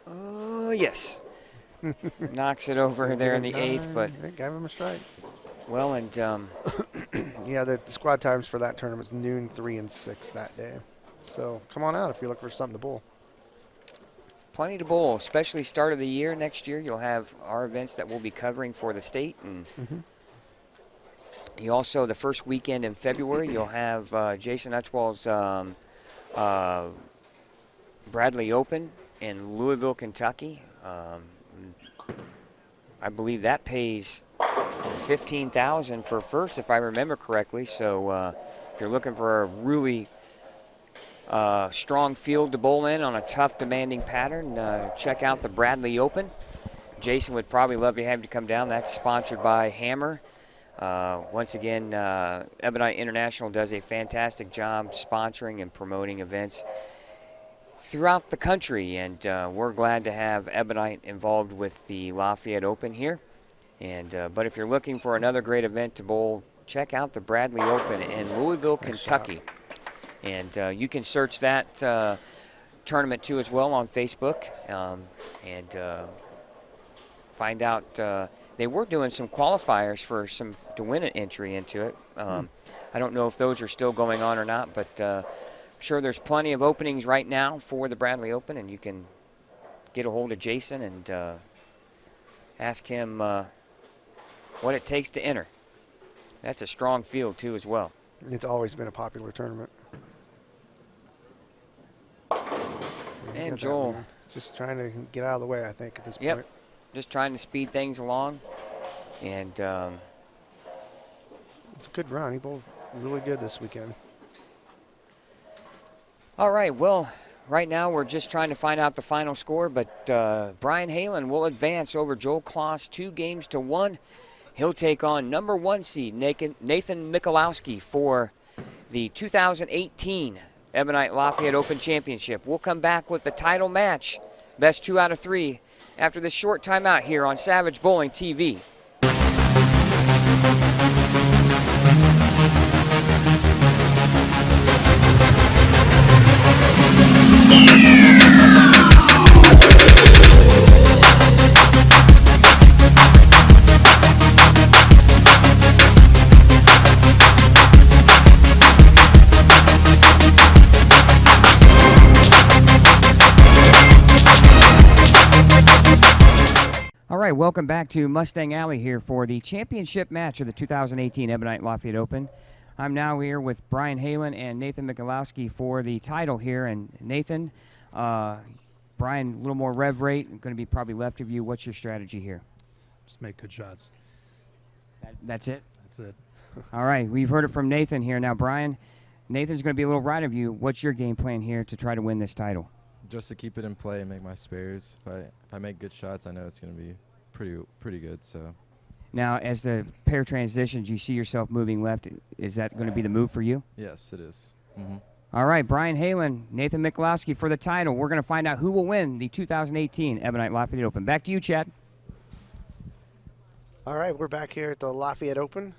Oh, yes. Knocks it over there in the 8th, but gave him a strike. Well, and yeah, the squad times for that tournament is noon, 3, and 6 that day. So come on out if you're looking for something to bowl. Plenty to bowl, especially start of the year. Next year you'll have our events that we'll be covering for the state, and you also, the first weekend in February, you'll have Jason Utchwall's Bradley Open in Louisville, Kentucky. I believe that pays $15,000 for first, if I remember correctly. So if you're looking for a really strong field to bowl in on a tough, demanding pattern, check out the Bradley Open. Jason would probably love to have you come down. That's sponsored by Hammer. Once again, Ebonite International does a fantastic job sponsoring and promoting events throughout the country, and we're glad to have Ebonite involved with the Lafayette Open here. And but if you're looking for another great event to bowl, check out the Bradley Open in Louisville, Kentucky. And you can search that tournament too as well on Facebook, and find out. They were doing some qualifiers to win an entry into it. I don't know if those are still going on or not, but I'm sure there's plenty of openings right now for the Bradley Open, and you can get a hold of Jason and ask him what it takes to enter. That's a strong field too as well. It's always been a popular tournament. And Joel, just trying to get out of the way, I think, at this yep. point. Just trying to speed things along. And it's a good run. He bowled really good this weekend. All right, well, right now we're just trying to find out the final score, but Brian Halen will advance over Joel Klaus 2-1. He'll take on number 1 seed Nathan Michalowski for the 2018 Ebonite Lafayette Open Championship. We'll come back with the title match, best 2 out of 3, after this short timeout here on Savage Bowling TV. All right, welcome back to Mustang Alley here for the championship match of the 2018 Ebonite Lafayette Open. I'm now here with Brian Halen and Nathan Michalowski for the title here. And Nathan, Brian, a little more rev rate, going to be probably left of you. What's your strategy here? Just make good shots. That's it? That's it. All right, we've heard it from Nathan here. Now, Brian, Nathan's going to be a little right of you. What's your game plan here to try to win this title? Just to keep it in play and make my spares. If I make good shots, I know it's going to be pretty good. So now, as the pair transitions, you see yourself moving left. Is that going to be the move for you? yes, it is. Mm-hmm. All right, Brian Halen, Nathan Michalowski for the title. We're going to find out who will win the 2018 Ebonite Lafayette Open. Back to you, Chad. All right, we're back here at the Lafayette Open.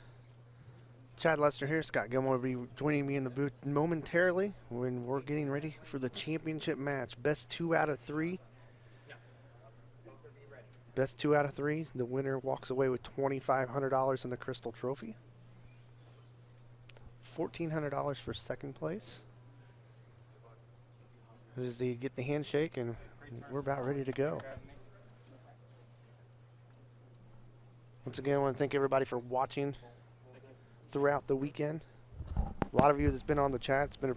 Chad Lester here. Scott Gilmore will be joining me in the booth momentarily when we're getting ready for the championship match. Best 2 out of 3. Best 2 out of 3. The winner walks away with $2,500 in the Crystal Trophy. $1,400 for second place. As they get the handshake, and we're about ready to go. Once again, I want to thank everybody for watching throughout the weekend. A lot of you that's been on the chat, it's been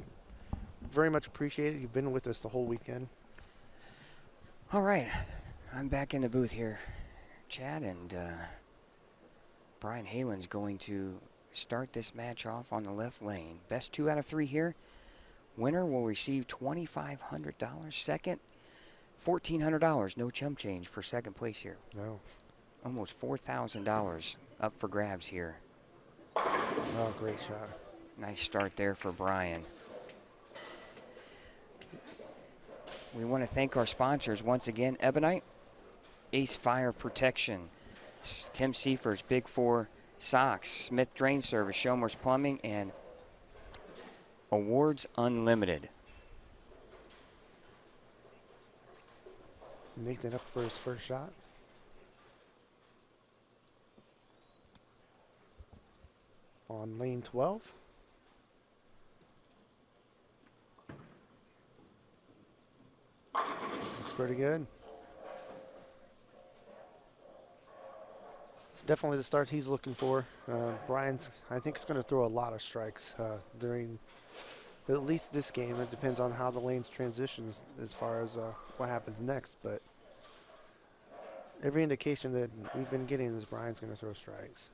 very much appreciated. You've been with us the whole weekend. All right, I'm back in the booth here, Chad, and Brian Halen's going to start this match off on the left lane. Best 2 out of 3 here. Winner will receive $2,500. Second, $1,400. No chump change for second place here. No. Almost $4,000 up for grabs here. Oh, great shot. Nice start there for Brian. We want to thank our sponsors once again. Ebonite, Ace Fire Protection, Tim Seifers, Big 4 Socks, Smith Drain Service, Shomer's Plumbing, and Awards Unlimited. Nathan up for his first shot. On lane 12. Looks pretty good. It's definitely the start he's looking for. Brian's, I think, is going to throw a lot of strikes during at least this game. It depends on how the lanes transition as far as what happens next. But every indication that we've been getting is Brian's going to throw strikes.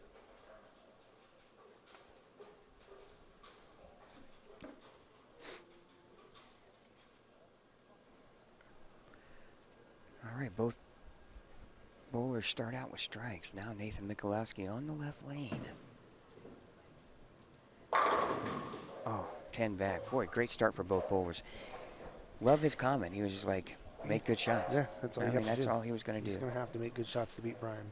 All right, both bowlers start out with strikes. Now Nathan Michalowski on the left lane. Oh, 10 back. Boy, great start for both bowlers. Love his comment. He was just like, make good shots. Yeah, that's all you have to do. That's all he was going to do. He's going to have to make good shots to beat Brian.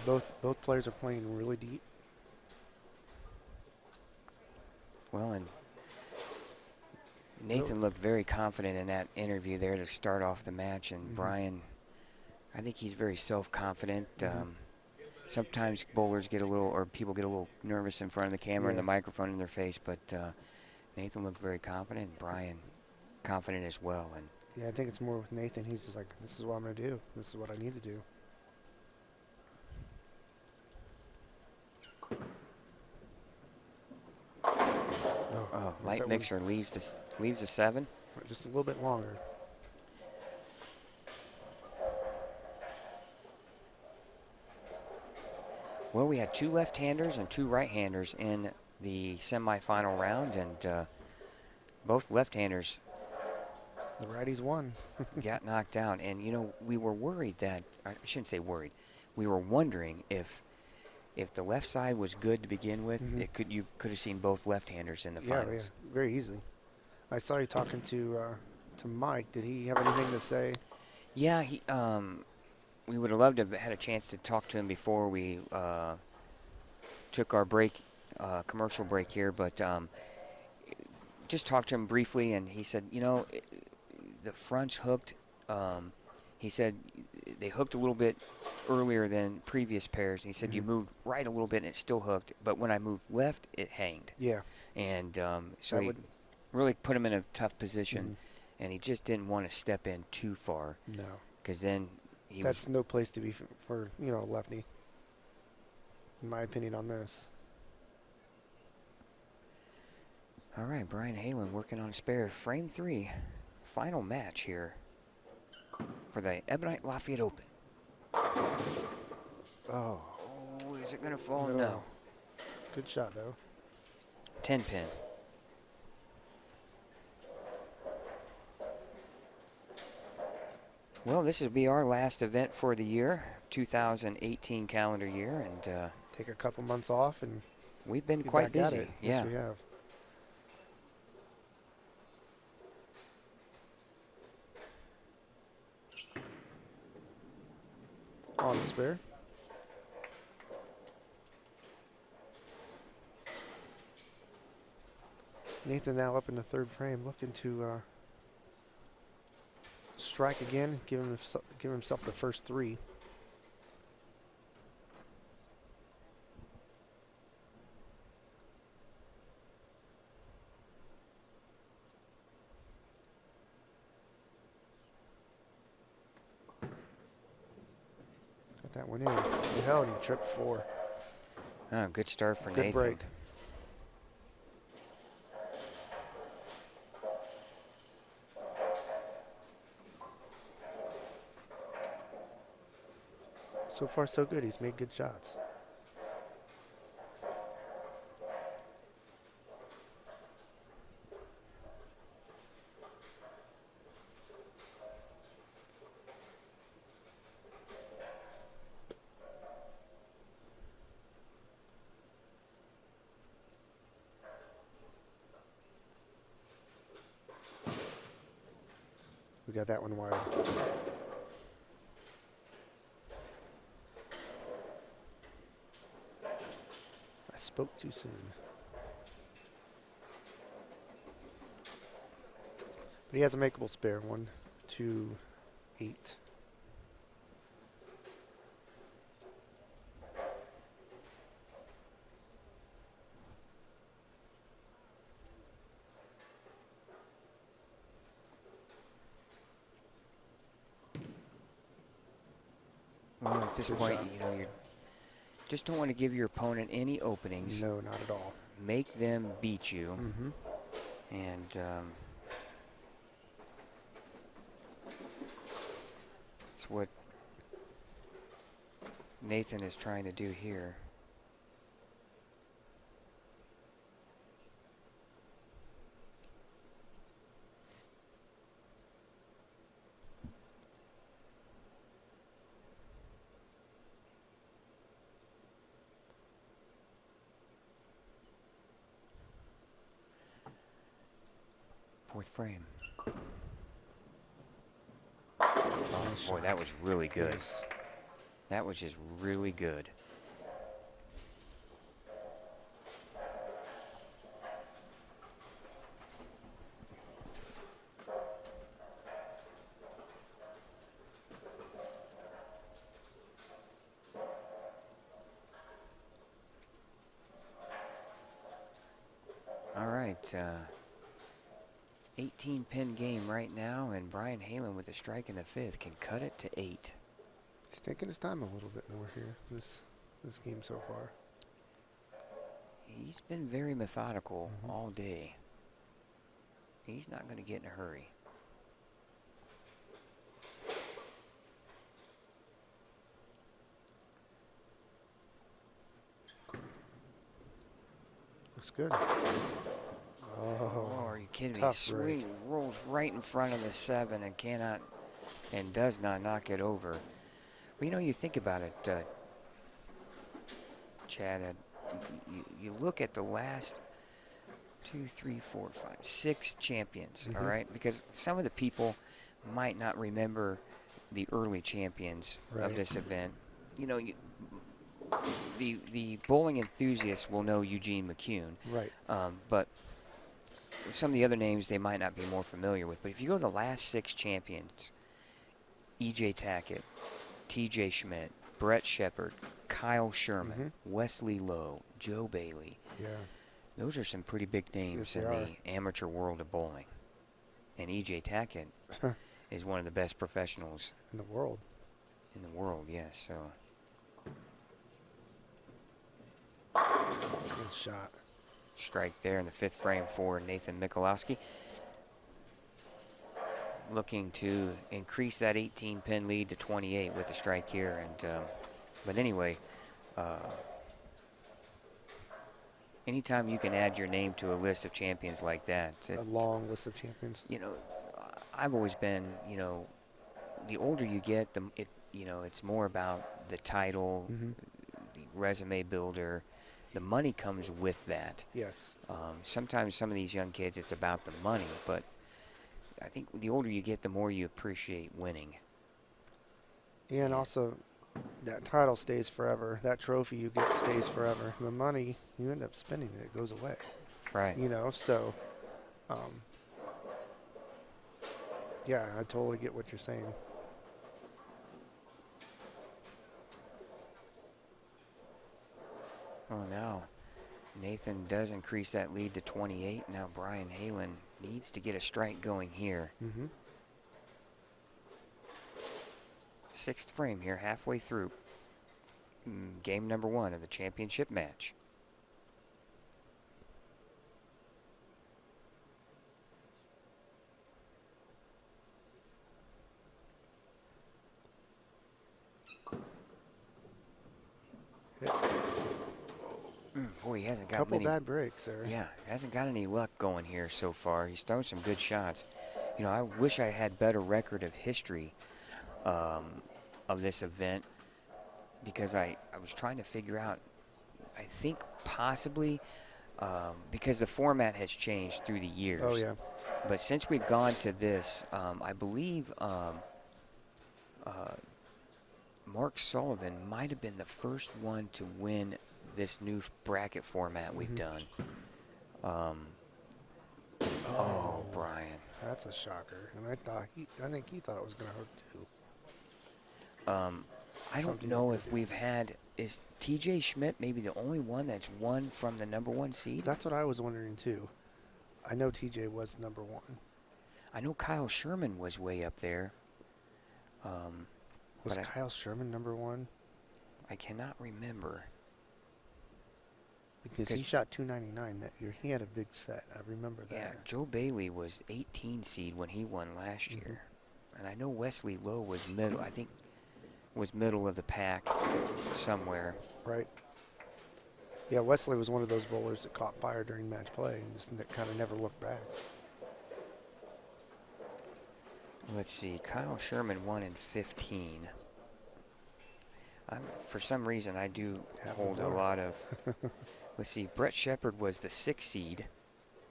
But both players are playing really deep. Well, and Nathan looked very confident in that interview there to start off the match, and Brian, I think he's very self-confident. Sometimes bowlers get a little, or people get a little nervous in front of the camera and the microphone in their face, but Nathan looked very confident, and Brian confident as well. And yeah, I think it's more with Nathan. He's just like, this is what I'm going to do. This is what I need to do. oh, light mixer leaves the 7. Just a little bit longer. Well, we had 2 left-handers and 2 right-handers in the semifinal round, and both left-handers The righties won. got knocked out. And, you know, we were worried that, I shouldn't say worried, we were wondering if the left side was good to begin with, you could have seen both left-handers in the finals. Yeah, very easily. I saw you talking to Mike. Did he have anything to say? Yeah, we would have loved to have had a chance to talk to him before we took our break, commercial break here, but just talked to him briefly, and he said, you know, the front's hooked. He said they hooked a little bit earlier than previous pairs. He said you moved right a little bit and it still hooked, but when I moved left, it hanged. Yeah. And so he really put him in a tough position, and he just didn't want to step in too far. No. Because then that's no place to be for you know, lefty, in my opinion on this. All right, Brian Halen working on a spare. Frame 3, final match here for the Ebonite Lafayette Open. Oh, is it going to fall? No. Good shot, though. 10 pin. Well, this will be our last event for the year, 2018 calendar year, and take a couple months off, and we've been quite busy. Yes, we have. On the spare. Nathan now up in the 3rd frame, looking to strike again, give himself the first 3. Got that one in. The hell, and he tripped 4. Oh, good start for Good Nathan. break. So far, so good. He's made good shots. We got that one wide. I spoke too soon. But he has a makeable spare. 1, 2, 8. Well, at this point, you know, you just don't want to give your opponent any openings. No, not at all. Make them beat you. Mm-hmm. And it's what Nathan is trying to do here. Fourth frame. Oh, boy, that was really good. Nice. That was just really good. All right. 18 pin game right now, and Brian Halen with a strike in the 5th can cut it to 8. He's taking his time a little bit more here, this game so far. He's been very methodical all day. He's not going to get in a hurry. Looks good. Oh, are you kidding me? tough Swing rolls right in front of the 7 and cannot and does not knock it over. Well, you know, you think about it, Chad, you look at the last 2, 3, 4, 5, 6 champions, all right? Because some of the people might not remember the early champions of this event. You know, the bowling enthusiasts will know Eugene McCune. Right. But some of the other names they might not be more familiar with. But if you go to the last 6 champions, E.J. Tackett, T.J. Schmidt, Brett Shepard, Kyle Sherman, Wesley Lowe, Joe Bailey. Yeah. Those are some pretty big names in the amateur world of bowling. And E.J. Tackett is one of the best professionals in the world. In the world, yes. So. Good shot. Strike there in the 5th frame for Nathan Michalowski. Looking to increase that 18-pin lead to 28 with the strike here. And but anyway, anytime you can add your name to a list of champions like that. A long list of champions. You know, I've always been, you know, the older you get, it's more about the title, the resume builder. The money comes with that. Yes. Sometimes some of these young kids, it's about the money, but I think the older you get, the more you appreciate winning. Yeah, and also that title stays forever. That trophy you get stays forever. The money, you end up spending it. It goes away. Right. You know, so, yeah, I totally get what you're saying. Oh, now Nathan does increase that lead to 28. Now Brian Halen needs to get a strike going here. 6th frame here, halfway through game number 1 of the championship match. Boy, he hasn't got couple many bad breaks there. Yeah, hasn't got any luck going here so far. He's thrown some good shots. You know, I wish I had better record of history of this event because I was trying to figure out, I think possibly because the format has changed through the years. Oh, yeah. But since we've gone to this, I believe Mark Sullivan might have been the first one to win this new bracket format we've done. Oh, Brian. That's a shocker. And I think he thought it was going to hurt too. I don't know if we've had, is T.J. Schmidt maybe the only one that's won from the number 1 seed? That's what I was wondering too. I know T.J. was number 1. I know Kyle Sherman was way up there. Was Kyle Sherman number 1? I cannot remember. Because he shot 299 that year. He had a big set. I remember that. Yeah, Joe Bailey was 18 seed when he won last year. And I know Wesley Lowe was middle, I think was middle of the pack somewhere. Right. Yeah, Wesley was one of those bowlers that caught fire during match play and just kind of never looked back. Let's see, Kyle Sherman won in 15. For some reason, I do hold a lot of... Let's see, Brett Shepard was the 6th seed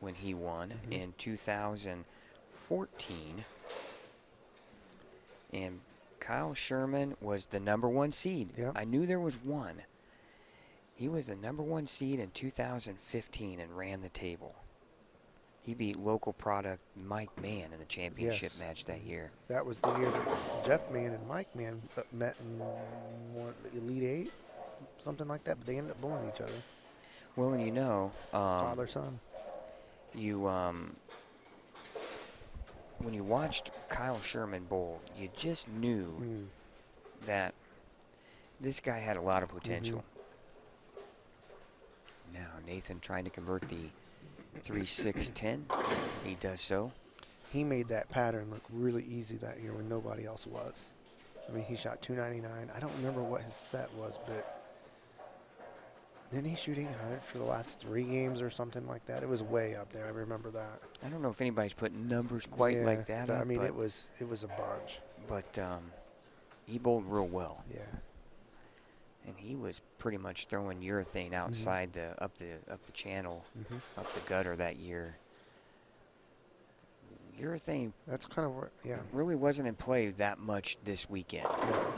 when he won in 2014. And Kyle Sherman was the number 1 seed. Yep. I knew there was one. He was the number 1 seed in 2015 and ran the table. He beat local product Mike Mann in the championship match that year. That was the year that Jeff Mann and Mike Mann met in the Elite 8, something like that, but they ended up bowling each other. Well, and you know, father-son. When you watched Kyle Sherman bowl, you just knew that this guy had a lot of potential. Now, Nathan trying to convert the 3-6-10. He does so. He made that pattern look really easy that year when nobody else was. I mean, he shot 299. I don't remember what his set was, but Didn't he shoot 800 for the last 3 games or something like that? It was way up there. I remember that. I don't know if anybody's putting numbers quite Yeah, like that but, up, I mean, but, it was a bunch. but he bowled real well. Yeah. And he was pretty much throwing urethane outside up the channel, up the gutter that year. Urethane That's kind of where, yeah. really wasn't in play that much this weekend. No.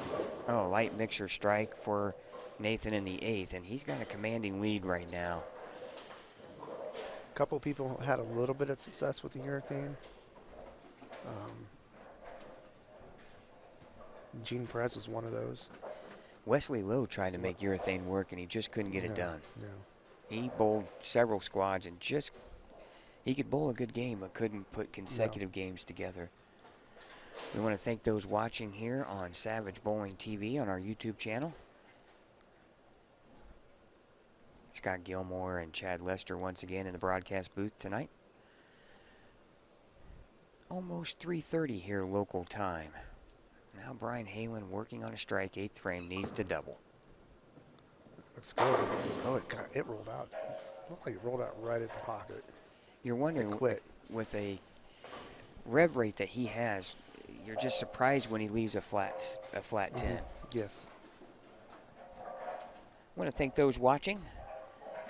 Oh, light mixer strike for Nathan in the 8th, and he's got a commanding lead right now. A couple people had a little bit of success with the urethane. Gene Perez was one of those. Wesley Lowe tried to make urethane work, and he just couldn't get it done. No. He bowled several squads and he could bowl a good game, but couldn't put consecutive games together. We want to thank those watching here on Savage Bowling TV on our YouTube channel. Scott Gilmore and Chad Lester once again in the broadcast booth tonight. Almost 3:30 here local time. Now Brian Halen working on a strike, 8th frame, needs to double. Looks good. Oh, it rolled out. Looked like it rolled out right at the pocket. You're wondering, quit. with a rev rate that he has, you're just surprised when he leaves a flat 10. Yes. I want to thank those watching.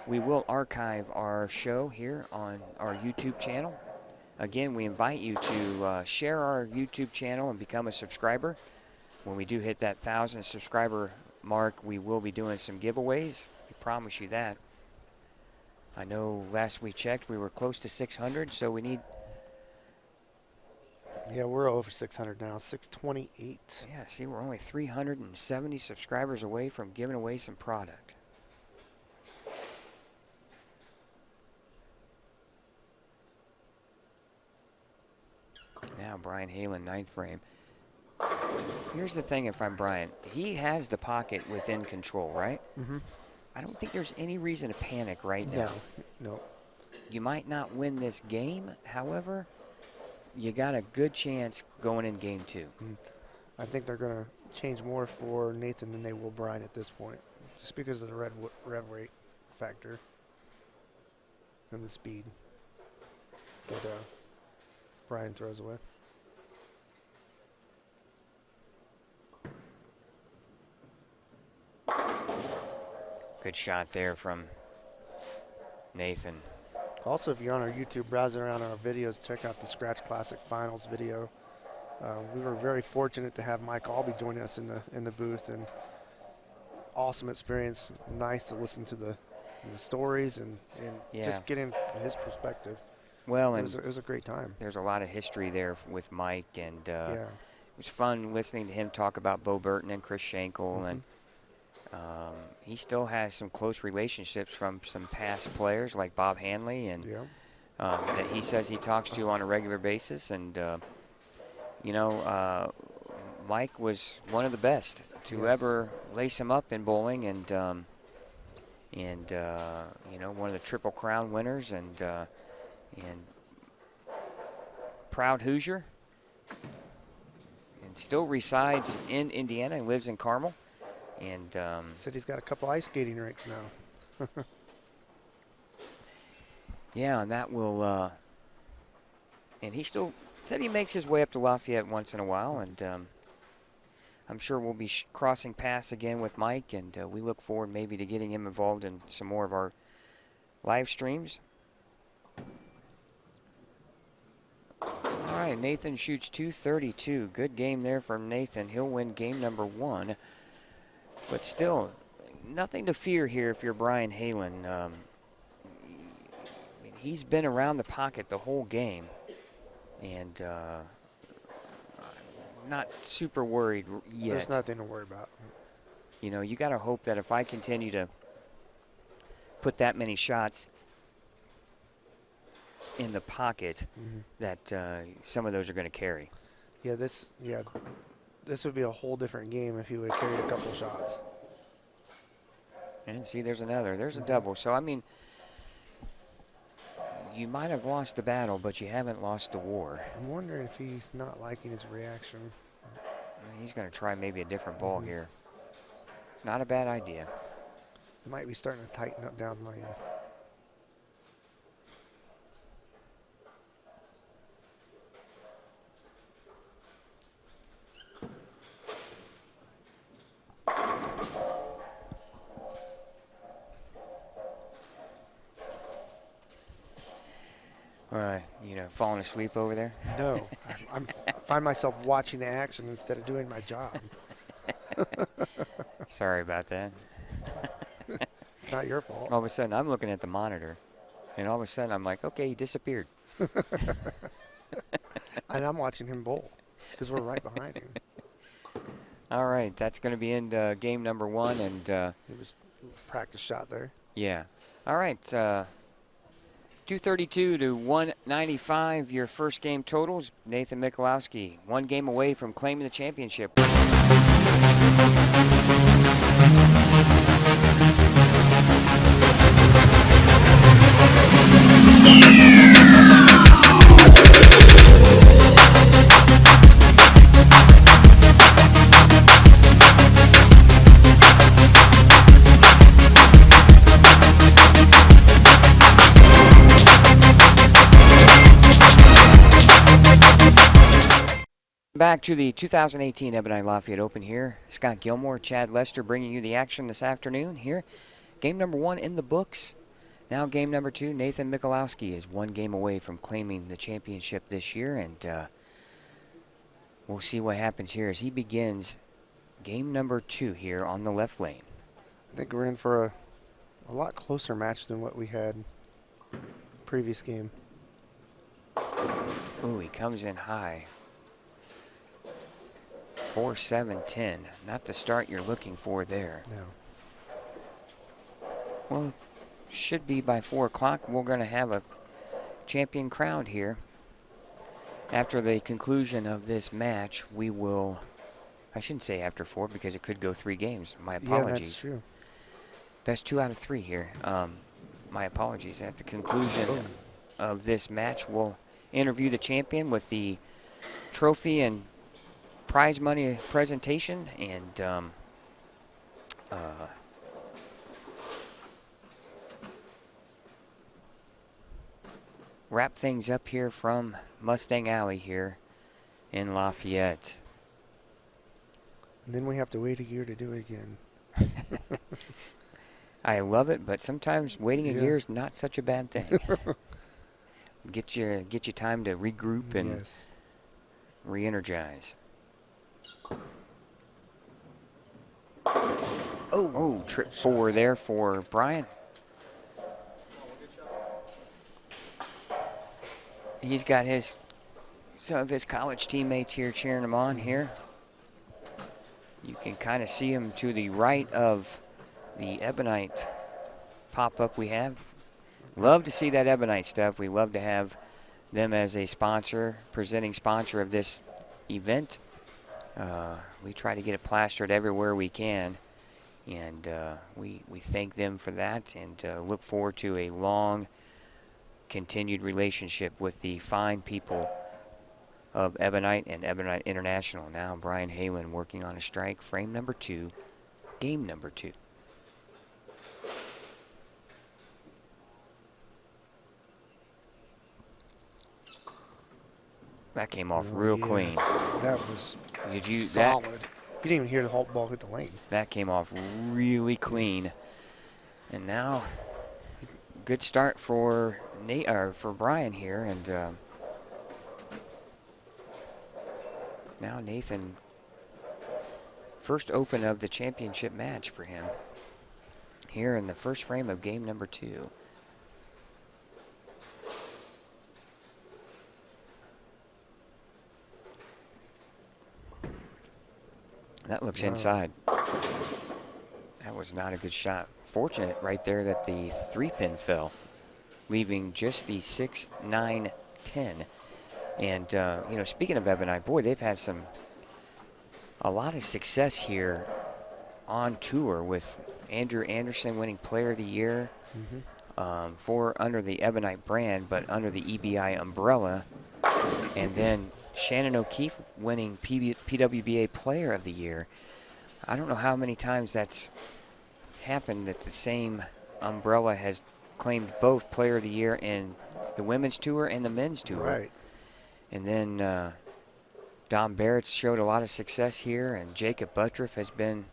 We will archive our show here on our YouTube channel. Again, we invite you to share our YouTube channel and become a subscriber. When we do hit that 1,000 subscriber mark, we will be doing some giveaways. We promise you that. I know last we checked, we were close to 600, so we need... Yeah, we're over 600 now, 628. Yeah, see, we're only 370 subscribers away from giving away some product. Now Brian Halen, 9th frame. Here's the thing, if I'm Brian, he has the pocket within control, right? I don't think there's any reason to panic right now. No. You might not win this game, however, you got a good chance going in game 2. I think they're going to change more for Nathan than they will Brian at this point, just because of the rev rate factor and the speed that Brian throws away. Good shot there from Nathan. Also, if you're on our YouTube, browsing around our videos, check out the Scratch Classic Finals video. We were very fortunate to have Mike Albee join us in the booth, and awesome experience. Nice to listen to the stories and just get in his perspective. Well, it was a great time. There's a lot of history there with Mike, and yeah. It was fun listening to him talk about Bo Burton and Chris Schenkel, and he still has some close relationships from some past players like Bob Hanley, and that he says he talks to on a regular basis. And Mike was one of the best to ever lace him up in bowling, and one of the Triple Crown winners, and proud Hoosier, and still resides in Indiana and lives in Carmel. And said he's got a couple ice skating rinks now. Yeah, and that will. And he still said he makes his way up to Lafayette once in a while, and I'm sure we'll be crossing paths again with Mike, and we look forward maybe to getting him involved in some more of our live streams. All right, Nathan shoots 232. Good game there from Nathan. He'll win game number 1. But still, nothing to fear here if you're Brian Halen. He's been around the pocket the whole game, and not super worried yet. There's nothing to worry about. You got to hope that if I continue to put that many shots in the pocket, that some of those are going to carry. Yeah, this would be a whole different game if he would have carried a couple shots. And see, there's another. There's a double. So, I mean, you might have lost the battle, but you haven't lost the war. I'm wondering if he's not liking his reaction. He's going to try maybe a different ball here. Not a bad idea. It might be starting to tighten up down the lane. Falling asleep over there? No, I find myself watching the action instead of doing my job. Sorry about that. It's not your fault. All of a sudden, I'm looking at the monitor, and all of a sudden, I'm like, okay, he disappeared. And I'm watching him bowl because we're right behind him. All right, that's going to be in game number 1, and It was a practice shot there. yeah. All right, 232 to 195, your first game totals. Nathan Michalowski, 1 game away from claiming the championship. Back to the 2018 Ebonite Lafayette Open here. Scott Gilmore, Chad Lester bringing you the action this afternoon here. Game number 1 in the books. Now game number 2, Nathan Michalowski is 1 game away from claiming the championship this year, and we'll see what happens here as he begins game number 2 here on the left lane. I think we're in for a lot closer match than what we had previous game. Ooh, he comes in high. 4-7-10. Not the start you're looking for there. No. Well, should be by 4 o'clock. We're going to have a champion crowned here. After the conclusion of this match, we will, I shouldn't say after 4 because it could go 3 games. My apologies. Yeah, that's true. Best 2 out of 3 here. My apologies. At the conclusion of this match, we'll interview the champion with the trophy and prize money presentation, and wrap things up here from Mustang Alley here in Lafayette. And then we have to wait a year to do it again. I love it, but sometimes waiting a year is not such a bad thing. Get you time to regroup and re-energize. Oh, trip 4 there for Brian. He's got some of his college teammates here cheering him on here. You can kind of see him to the right of the Ebonite pop-up we have. Love to see that Ebonite stuff. We love to have them as a sponsor, presenting sponsor of this event. We try to get it plastered everywhere we can, and we thank them for that, and look forward to a long continued relationship with the fine people of Ebonite and Ebonite International. Now Brian Halen working on a strike, frame number 2, game number 2. That came off real clean. That was solid. You didn't even hear the whole ball hit the lane. That came off really clean. And now, good start for for Brian here, and now Nathan, first open of the championship match for him here in the first frame of game number 2. That looks inside. That was not a good shot. Fortunate right there that the 3-pin fell, leaving just the 6, 9, 10. And, speaking of Ebonite, boy, they've had a lot of success here on tour, with Andrew Anderson winning Player of the Year for under the Ebonite brand, but under the EBI umbrella. And then Shannon O'Keefe winning PWBA Player of the Year. I don't know how many times that's happened that the same umbrella has claimed both Player of the Year in the Women's Tour and the Men's Tour. Right. And then Don Barrett's showed a lot of success here, and Jacob Buttriff has been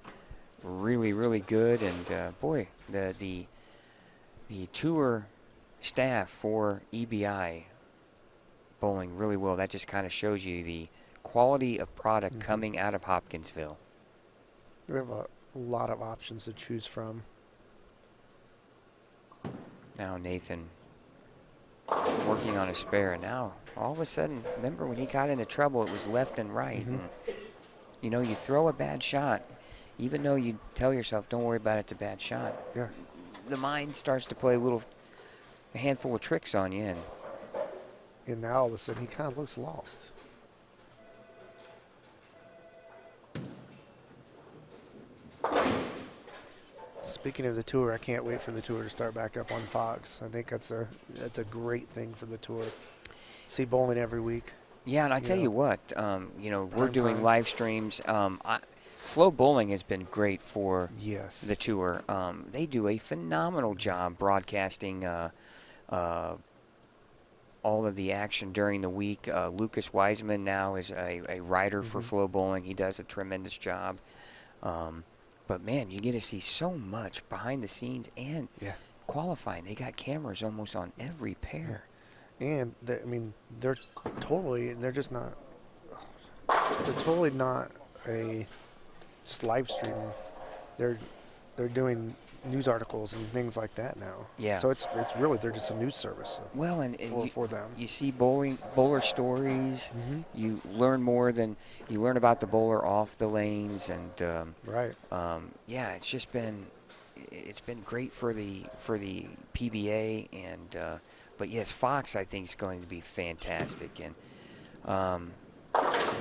really, really good. And boy, the tour staff for EBI bowling really well. That just kind of shows you the quality of product coming out of Hopkinsville. We have a lot of options to choose from. Now Nathan working on a spare. Now all of a sudden, remember when he got into trouble, it was left and right. And, you know, you throw a bad shot, even though you tell yourself, don't worry about it, it's a bad shot. Yeah. The mind starts to play a handful of tricks on you. And now all of a sudden he kind of looks lost. Speaking of the tour, I can't wait for the tour to start back up on Fox. I think that's a great thing for the tour. See bowling every week. Yeah, and I tell you what, you know, we're doing time. live streams. Flow Bowling has been great for Yes. the tour. They do a phenomenal job broadcasting all of the action during the week. Lucas Wiseman now is a writer for Flow Bowling. He does a tremendous job. But, man, you get to see so much behind the scenes and qualifying. They got cameras almost on every pair. And, I mean, they're just not just live streaming. They're doing news articles and things like that now. Yeah. So it's really, they're just a news service. Well, and for them. you see bowler stories. You learn more than you learn about the bowler off the lanes, and Right. yeah, it's been great for the PBA, and but yes, Fox I think is going to be fantastic, and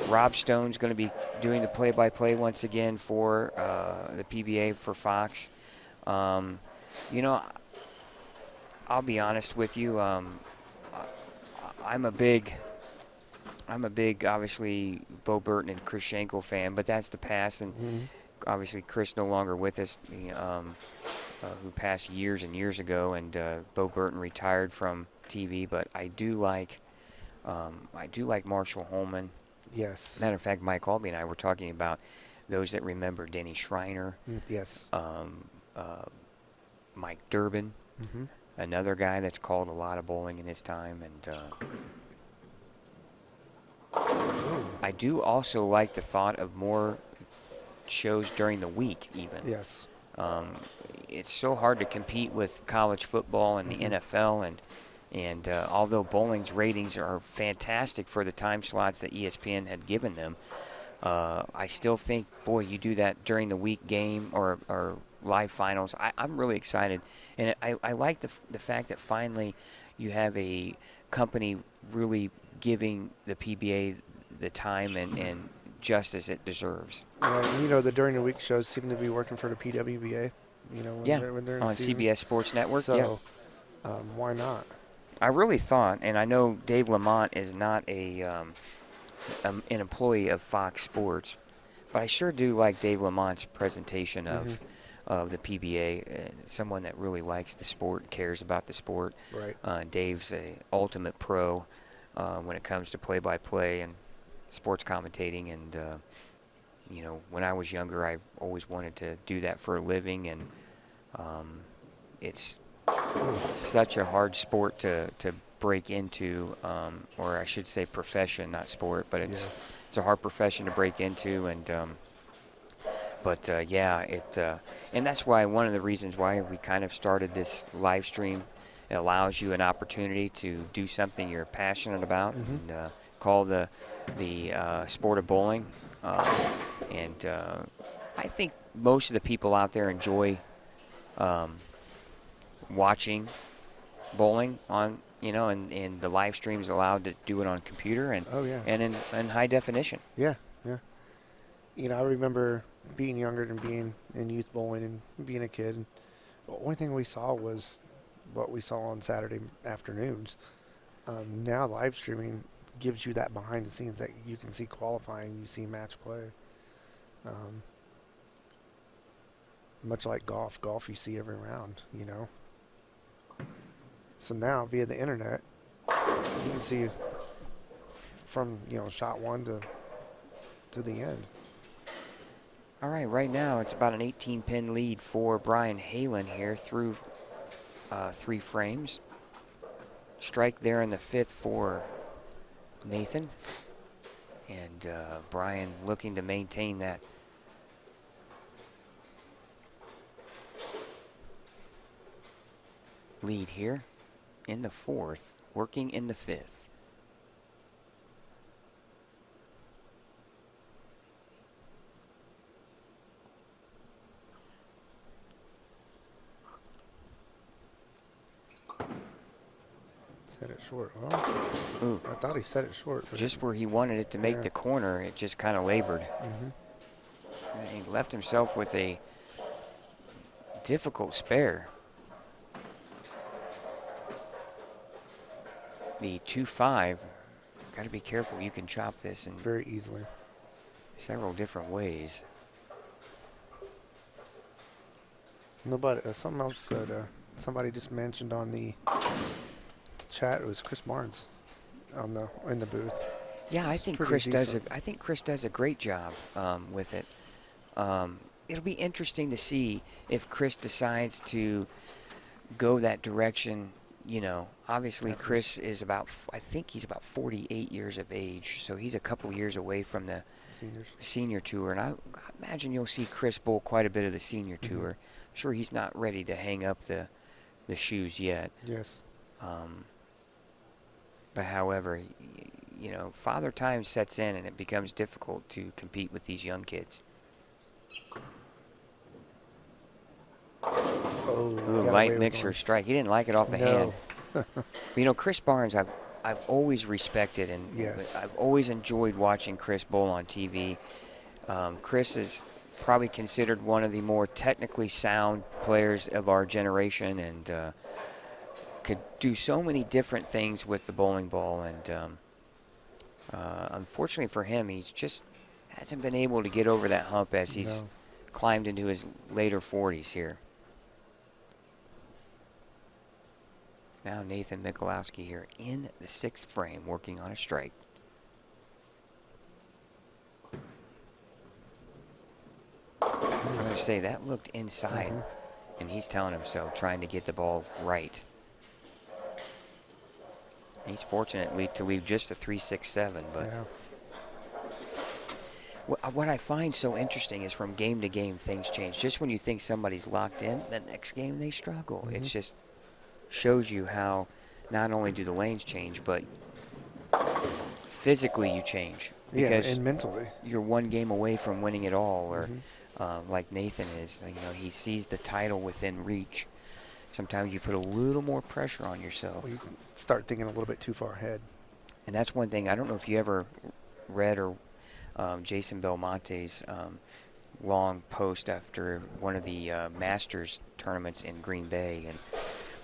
Rob Stone's going to be doing the play-by-play once again for the PBA for Fox. You know, I'll be honest with you. I'm a big, obviously, Bo Burton and Chris Schenkel fan, but that's the past, and obviously Chris no longer with us, who passed years and years ago, and Bo Burton retired from TV. But I do like Marshall Holman. Yes. Matter of fact, Mike Albee and I were talking about those that remember Denny Schreiner. Yes. Mike Durbin, another guy that's called a lot of bowling in his time, and I do also like the thought of more shows during the week even. Yes. It's so hard to compete with college football and the NFL, and although bowling's ratings are fantastic for the time slots that ESPN had given them, I still think, boy, you do that during the week game or live finals. I'm really excited, and I like the fact that finally you have a company really giving the PBA the time and justice it deserves. Yeah, you know, the during the week shows seem to be working for the PWBA. You know, when they're in on season. CBS Sports Network. So, why not? I really thought, and I know Dave Lamont is not an employee of Fox Sports, but I sure do like Dave Lamont's presentation of the PBA. Someone that really likes the sport, cares about the sport. Right. Dave's a ultimate pro when it comes to play-by-play and sports commentating, and you know, when I was younger, I always wanted to do that for a living, and it's such a hard sport to break into, or I should say profession, not sport, but it's a hard profession to break into, and and that's why one of the reasons why we kind of started this live stream. It allows you an opportunity to do something you're passionate about, and call the sport of bowling, and I think most of the people out there enjoy watching bowling on, you know, and the live stream is allowed to do it on computer and and in high definition. Yeah. You know, I remember being younger and being in youth bowling and being a kid. And the only thing we saw was what we saw on Saturday afternoons. Now live streaming gives you that behind the scenes that you can see qualifying, you see match play. much like golf. Golf you see every round, you know. So now via the internet, you can see from, you know, shot one to the end. All right now it's about an 18-pin lead for Brian Halen here through 3 frames. Strike there in the 5th for Nathan. And Brian looking to maintain that. Lead here in the 4th, working in the 5th. Set it short. Well, Ooh, I thought he set it short. But just where he wanted it to make the corner, it just kind of labored. He left himself with a difficult spare. The 2-5, got to be careful. You can chop this in very easily. several different ways. Nobody. Something else that somebody just mentioned on the chat. It was Chris Barnes in the booth. Yeah, I think pretty Chris decent. does a great job with it. It'll be interesting to see if Chris decides to go that direction. You know, obviously Chris is I think he's about 48 years of age, so he's a couple years away from the senior tour. And I imagine you'll see Chris bowl quite a bit of the senior tour. I'm sure he's not ready to hang up the shoes yet. Yes. But however, you know, father time sets in and it becomes difficult to compete with these young kids. Ooh, light mixer strike. He didn't like it off the hand. But, you know, Chris Barnes, I've always respected and I've always enjoyed watching Chris bowl on TV. Chris is probably considered one of the more technically sound players of our generation and could do so many different things with the bowling ball. And unfortunately for him, he's just hasn't been able to get over that hump as he's climbed into his later 40s here. Now Nathan Michalowski here in the 6th frame working on a strike. I'm going to say that looked inside, and he's telling him so, trying to get the ball right. He's fortunate to leave just a 3.67, but what I find so interesting is from game to game things change. Just when you think somebody's locked in, the next game they struggle. It's just shows you how not only do the lanes change, but physically you change. Because and mentally. You're one game away from winning it all, or like Nathan is, you know, he sees the title within reach. Sometimes you put a little more pressure on yourself. Well, you can start thinking a little bit too far ahead. And that's one thing. I don't know if you ever read or Jason Belmonte's long post after one of the Masters tournaments in Green Bay, and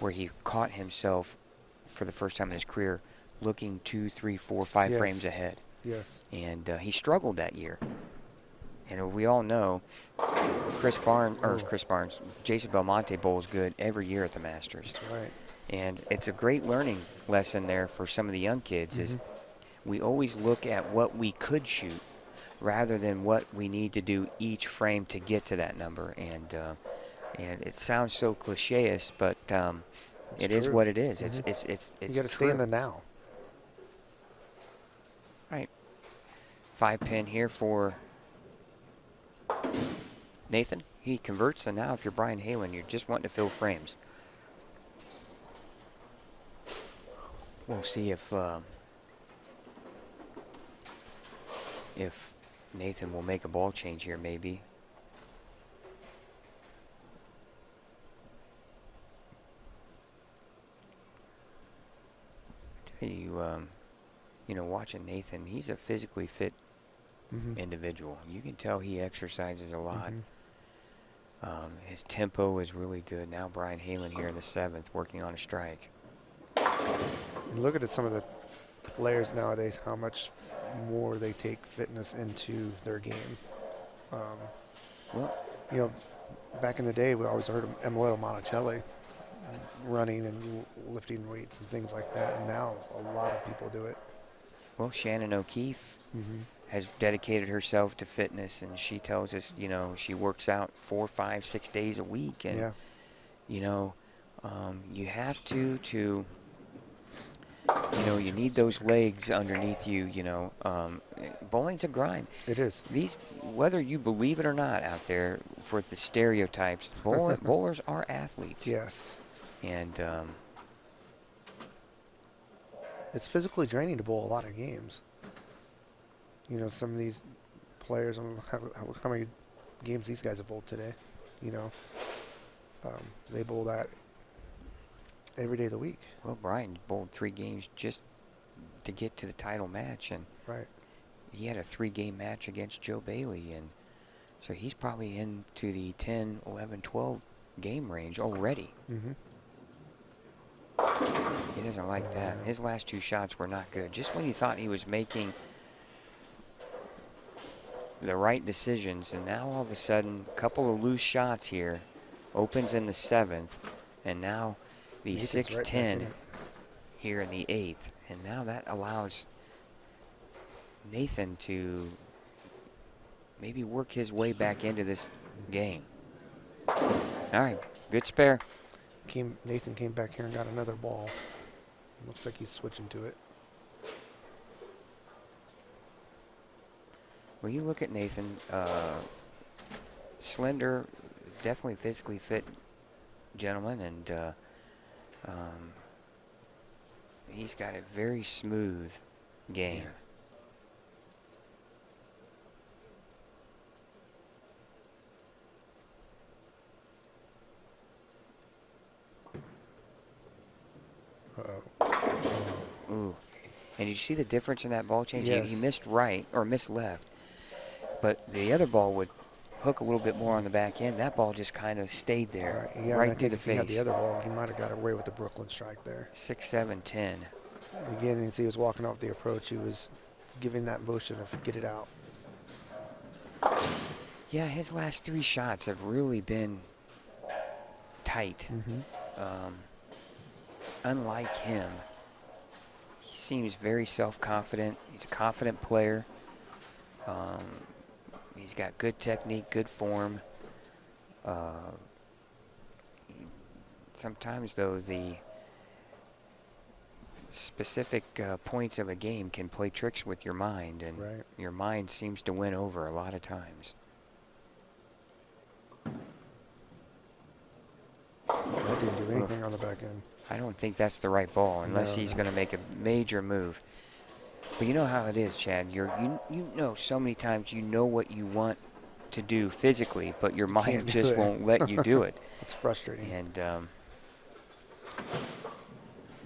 where he caught himself for the first time in his career looking 2, 3, 4, 5 frames ahead. Yes. And he struggled that year. And we all know Jason Belmonte bowls good every year at the Masters. That's right. And it's a great learning lesson there for some of the young kids is we always look at what we could shoot rather than what we need to do each frame to get to that number. And it sounds so cliche-ish, but it is what it is. It's you got to stay in the now. Right. 5-pin here for Nathan. He converts, and now if you're Brian Halen, you're just wanting to fill frames. We'll see if Nathan will make a ball change here, maybe. I tell you, you know, watching Nathan, he's a physically fit individual. You can tell he exercises a lot. His tempo is really good. Now Brian Halen here in the 7th working on a strike. And look at some of the players nowadays, how much more they take fitness into their game. Well, you know, back in the day, we always heard of Emilio Monticelli running and lifting weights and things like that. And now a lot of people do it. Well, Shannon O'Keefe Mm-hmm. has dedicated herself to fitness, and she tells us, you know, she works out 4, 5, 6 days a week, and Yeah. you know, you have to, you know, you need those legs underneath you. You know, bowling's a grind. It is. These, whether you believe it or not, out there for the stereotypes, bowlers are athletes. Yes. And It's physically draining to bowl a lot of games. You know, some of these players, I don't know how many games these guys have bowled today. You know, they bowl that every day of the week. well, Brian bowled 3 games just to get to the title match, and Right. he had a 3-game match against Joe Bailey, and so he's probably into the 10, 11, 12 game range already. Mm-hmm. He doesn't like that. His last 2 shots were not good. Just when you thought he was making the right decisions, and now all of a sudden, a couple of loose shots here, opens in the 7th, and now the Nathan's right back 6-10 in it. here in the 8th, and now that allows Nathan to maybe work his way back into this game. All right, good spare. Nathan came back here and got another ball. Looks like he's switching to it. Well, you look at Nathan, slender, definitely physically fit gentleman, and he's got a very smooth game. Yeah. Uh-oh. Ooh. And you see the difference in that ball change? Yes. He missed right, or missed left. But the other ball would hook a little bit more on the back end. That ball just kind of stayed there, Yeah, and I right to think the if he had face. the other ball, he might have got away with the Brooklyn strike there. 6, 7, 10. Again, as he was walking off the approach, he was giving that motion of get it out. Yeah, his last 3 shots have really been tight. Mm-hmm. Unlike him, he seems very self-confident. He's a confident player. He's got good technique, good form. Sometimes, though, the specific points of a game can play tricks with your mind, and Right. your mind seems to win over a lot of times. That didn't do anything on the back end. I don't think that's the right ball unless No. he's going to make a major move. But you know how it is, Chad. You know so many times you know what you want to do physically, but your mind can't do just it. won't let you do it. It's frustrating. And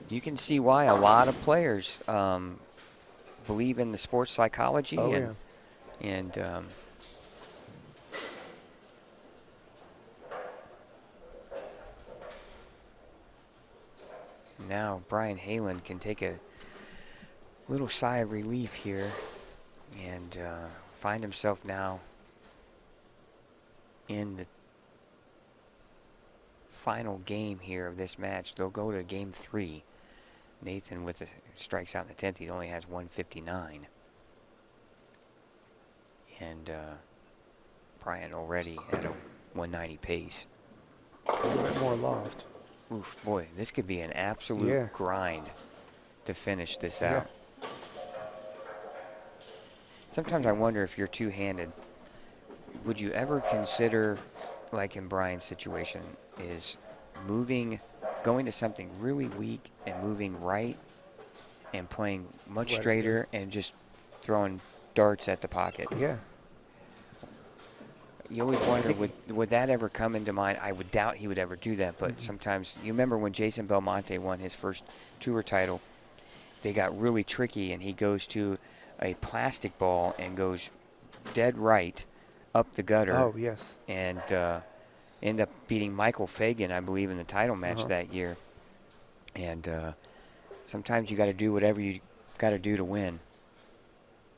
you can see why a lot of players believe in the sports psychology. Oh, and, and now Brian Halen can take a little sigh of relief here and find himself now in the final game here of this match. They'll go to game 3. Nathan with the strikes out in the 10th. He only has 159. And Brian already at a 190 pace. A little bit more loft. Oof, boy, this could be an absolute Yeah. grind to finish this Yeah. out. Sometimes I wonder if you're two-handed, would you ever consider, like in Brian's situation, is going to something really weak and moving right and playing much Right. straighter and just throwing darts at the pocket? Yeah. You always wonder, would that ever come into mind? I would doubt he would ever do that, but sometimes, you remember when Jason Belmonte won his first tour title, they got really tricky, and he goes to a plastic ball and goes dead right up the gutter. Oh, yes. And end up beating Michael Fagan, I believe, in the title match that year. And sometimes you got to do whatever you got to do to win.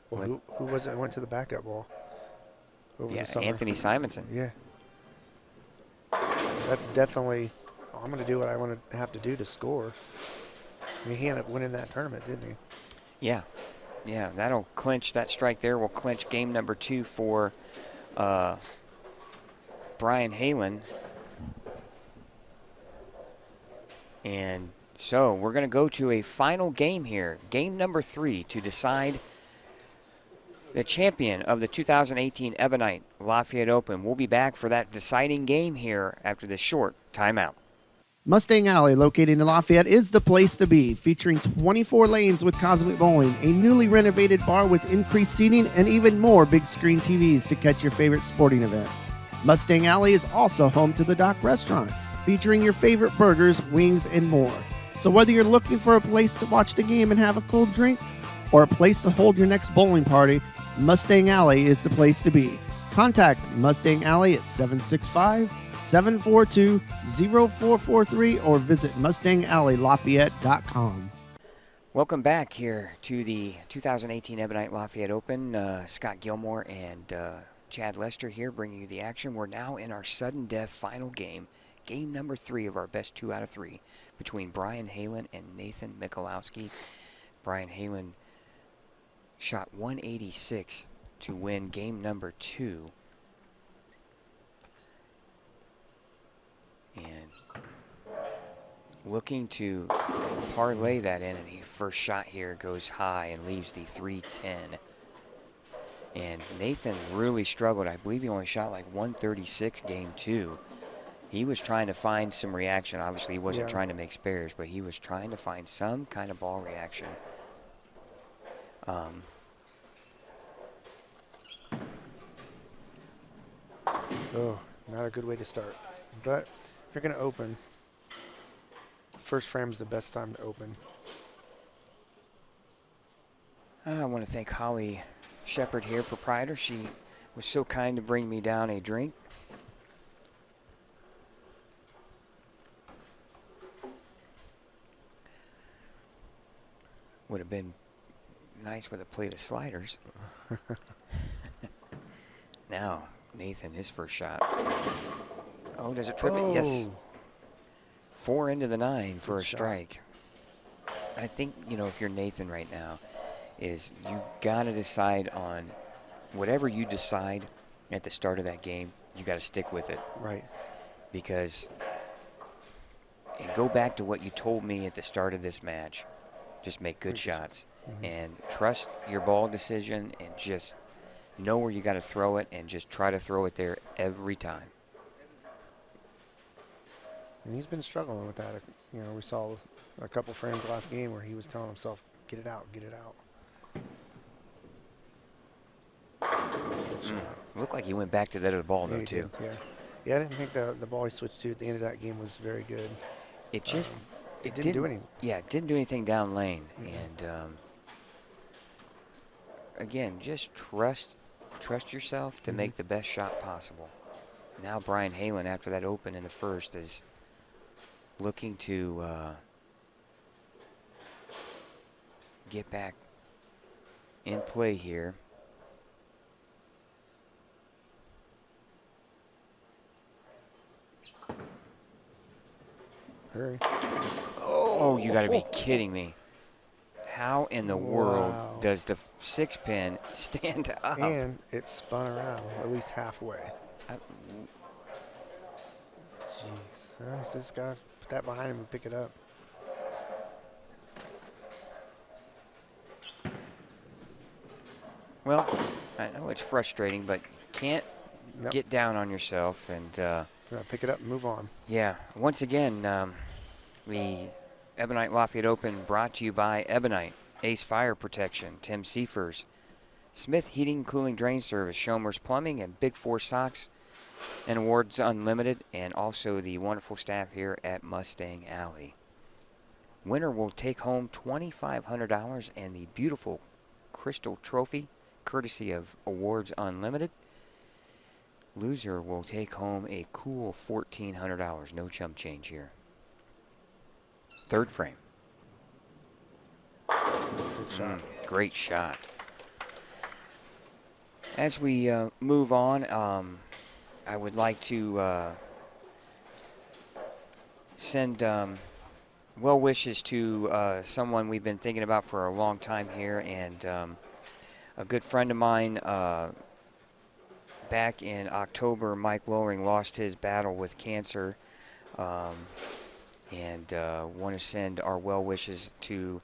Well, who was it who went to the backup ball over Yeah, the summer? Anthony Simonson. Yeah. that's definitely, I'm going to do what I want to have to do to score. I mean, he ended up winning that tournament, didn't he? Yeah. Yeah, that'll clinch. That strike there will clinch game number 2 for Brian Halen. And so we're going to go to a final game here, game number 3, to decide the champion of the 2018 Ebonite Lafayette Open. We'll be back for that deciding game here after this short timeout. Mustang Alley, located in Lafayette, is the place to be, featuring 24 lanes with Cosmic Bowling, a newly renovated bar with increased seating, and even more big screen TVs to catch your favorite sporting event. Mustang Alley is also home to the Dock Restaurant, featuring your favorite burgers, wings, and more. So whether you're looking for a place to watch the game and have a cold drink, or a place to hold your next bowling party, Mustang Alley is the place to be. Contact Mustang Alley at 765-742-0443 or visit MustangAlleyLafayette.com. Welcome back here to the 2018 Ebonite Lafayette Open. Scott Gilmore and Chad Lester here bringing you the action. We're now in our sudden death final game, game number 3 of our best 2 out of 3 between Brian Halen and Nathan Michalowski. Brian Halen shot 186 to win game number 2. And looking to parlay that in, and his first shot here goes high and leaves the 310. And Nathan really struggled. I believe he only shot like 136 game 2. He was trying to find some reaction. Obviously, he wasn't trying to make spares, but he was trying to find some kind of ball reaction. Oh, not a good way to start. But if you're going to open, first frame is the best time to open. I want to thank Holly Shepard here, proprietor. She was so kind to bring me down a drink. Would have been nice with a plate of sliders. Now, Nathan, his first shot. Oh, does it trip it? Yes. 4 into the 9 for a strike. I think, you know, if you're Nathan right now, is you got to decide on whatever you decide at the start of that game, you got to stick with it. Right. Because, and go back to what you told me at the start of this match. Just make good shots and trust your ball decision and just know where you got to throw it and just try to throw it there every time. And he's been struggling with that. You know, we saw a couple frames last game where he was telling himself, get it out, get it out. Looked like he went back to that other ball, though, too. Yeah, I didn't think the ball he switched to at the end of that game was very good. It just... It didn't do anything. Yeah, it didn't do anything down lane. And, again, just trust yourself to make the best shot possible. Now Brian Halen, after that open in the first, is looking to get back in play here. Hurry. Oh, you got to be kidding me. How in the world does the 6-pin stand up? And it spun around at least halfway. Jeez. He's just got to put that behind him and pick it up. Well, I know it's frustrating, but can't get down on yourself and pick it up and move on. Yeah. Once again, the Ebonite Lafayette Open brought to you by Ebonite, Ace Fire Protection, Tim Seifers, Smith Heating, Cooling, Drain Service, Schomer's Plumbing, and Big Four Socks and Awards Unlimited, and also the wonderful staff here at Mustang Alley. Winner will take home $2,500 and the beautiful Crystal Trophy, courtesy of Awards Unlimited. Loser will take home a cool $1,400. No chump change here. Third frame. Good shot. Great shot. As we move on, I would like to send well wishes to someone we've been thinking about for a long time here, and a good friend of mine. Back in October, Mike Lowering lost his battle with cancer, and want to send our well wishes to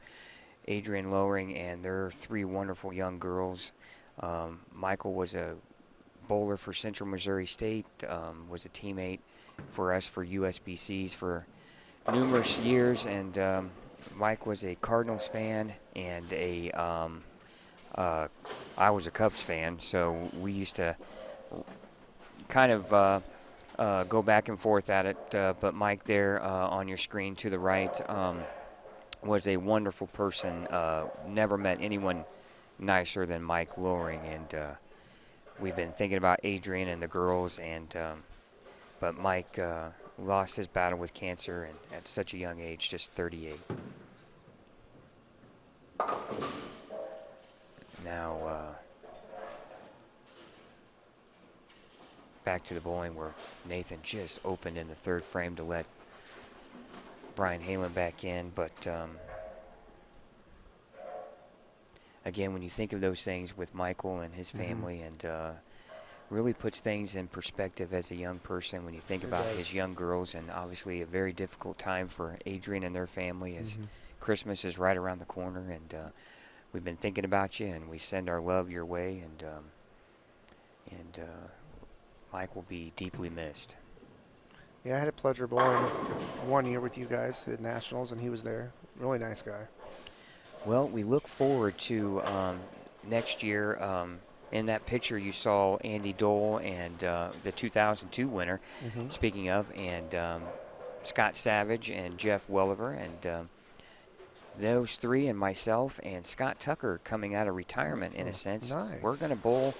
Adrian Lowering and their 3 wonderful young girls. Michael was a bowler for Central Missouri State, was a teammate for us for USBCs for numerous years, and Mike was a Cardinals fan, and I was a Cubs fan, so we used to kind of go back and forth at it, but Mike there on your screen to the right was a wonderful person. Never met anyone nicer than Mike Lowering, and we've been thinking about Adrian and the girls, and but Mike lost his battle with cancer and at such a young age, just 38. Now back to the bowling where Nathan just opened in the 3rd frame to let Brian Halen back in, but again, when you think of those things with Michael and his family, and really puts things in perspective as a young person when you think about his young girls, and obviously a very difficult time for Adrian and their family as Christmas is right around the corner, and we've been thinking about you, and we send our love your way, and Mike will be deeply missed. Yeah, I had a pleasure bowling 1 year with you guys at Nationals, and he was there. Really nice guy. Well, we look forward to next year. In that picture, you saw Andy Dole and the 2002 winner, speaking of, and Scott Savage and Jeff Welliver, and those 3 and myself and Scott Tucker coming out of retirement in a sense. Nice. We're going to bowl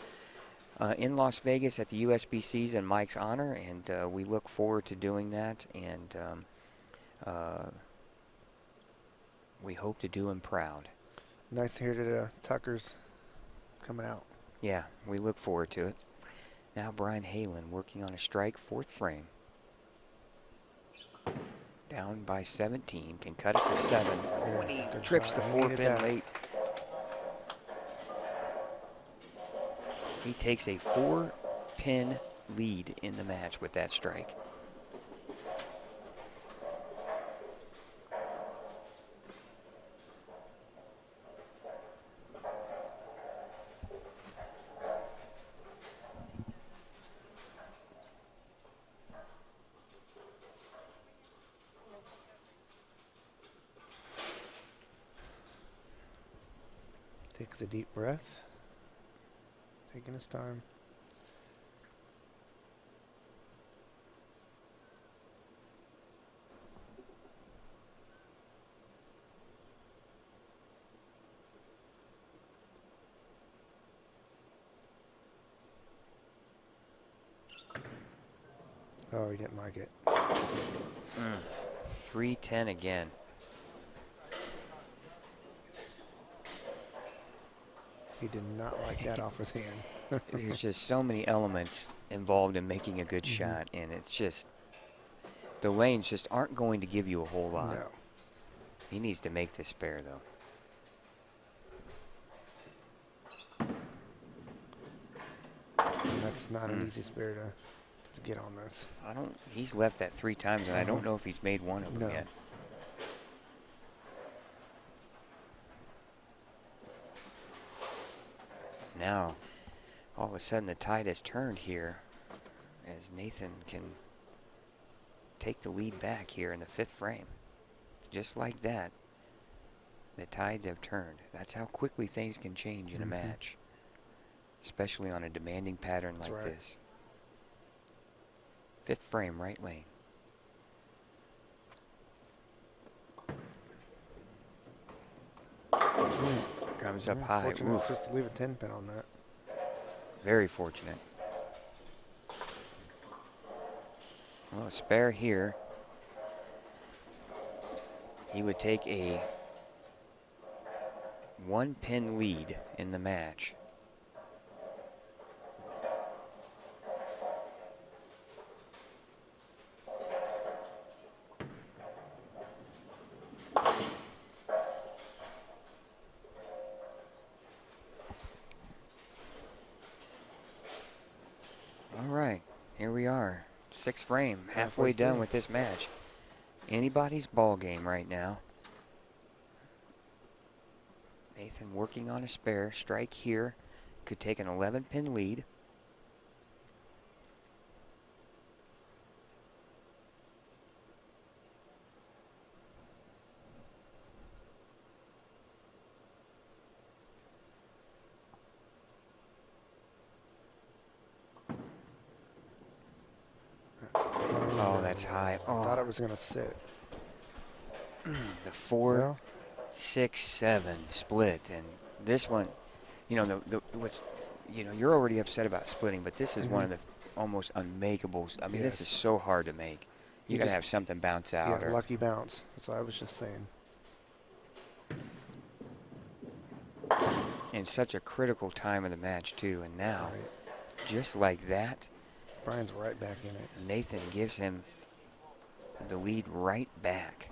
in Las Vegas at the USBCs in Mike's honor, and we look forward to doing that, and we hope to do him proud. Nice to hear that Tucker's coming out. Yeah, we look forward to it. Now Brian Halen working on a strike, 4th frame. Down by 17, can cut it to 7. Oh, and he trips the 4-pin late. He takes a 4-pin lead in the match with that strike. Takes a deep breath. Taking his time. Oh, he didn't like it. 3-10 again. He did not like that off his hand. There's just so many elements involved in making a good shot, and it's just the lanes just aren't going to give you a whole lot. No. He needs to make this spare, though. And that's not an easy spare to get on this. He's left that 3 times, and I don't know if he's made one of them yet. Now, all of a sudden, the tide has turned here as Nathan can take the lead back here in the 5th frame. Just like that, the tides have turned. That's how quickly things can change in a match, especially on a demanding pattern like this. 5th frame, right lane. Comes up high. Fortunate just to leave a 10-pin on that. Very fortunate. Well, spare here. He would take a 1-pin lead in the match. Sixth frame, halfway done with this match. Anybody's ball game right now. Nathan working on a spare. Strike here. Could take an 11-pin lead. Oh, that's high. Oh. I thought it was going to sit. The 4, 6, 7 split, and this one, you know, you're already upset about splitting, but this is one of the almost unmakeables. I mean, this is so hard to make. You gotta have something bounce out. Yeah, lucky bounce. That's what I was just saying. And such a critical time of the match too, and now, just like that, Brian's right back in it. Nathan gives him the lead right back.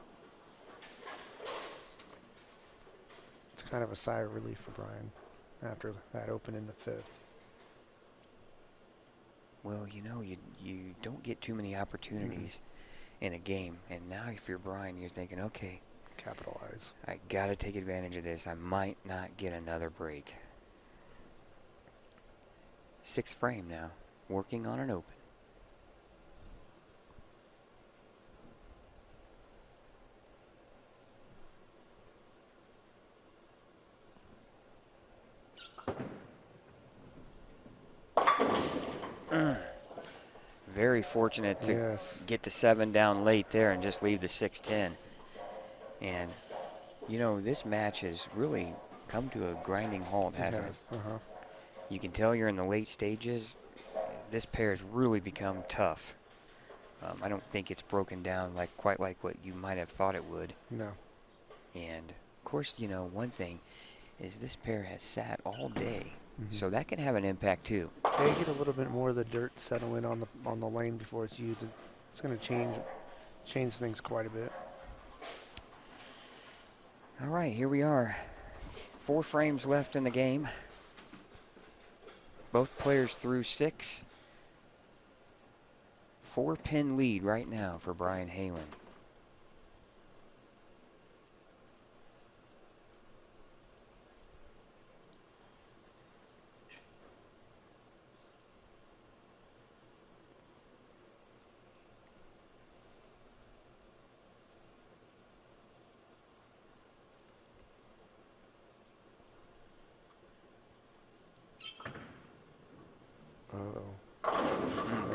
It's kind of a sigh of relief for Brian after that open in the 5th. Well, you know, you don't get too many opportunities in a game, and now if you're Brian, you're thinking, okay, capitalize. I gotta take advantage of this. I might not get another break. 6th frame now, working on an open. Very fortunate to get the 7 down late there and just leave the 6-10. And, you know, this match has really come to a grinding halt, hasn't it? You can tell you're in the late stages. This pair has really become tough. I don't think it's broken down quite like what you might have thought it would. No. And, of course, you know, one thing is this pair has sat all day. So that can have an impact too. They get a little bit more of the dirt settle in on the lane before it's used. It's going to change things quite a bit. All right, here we are. 4 frames left in the game. Both players through 6. 4-pin lead right now for Brian Halen.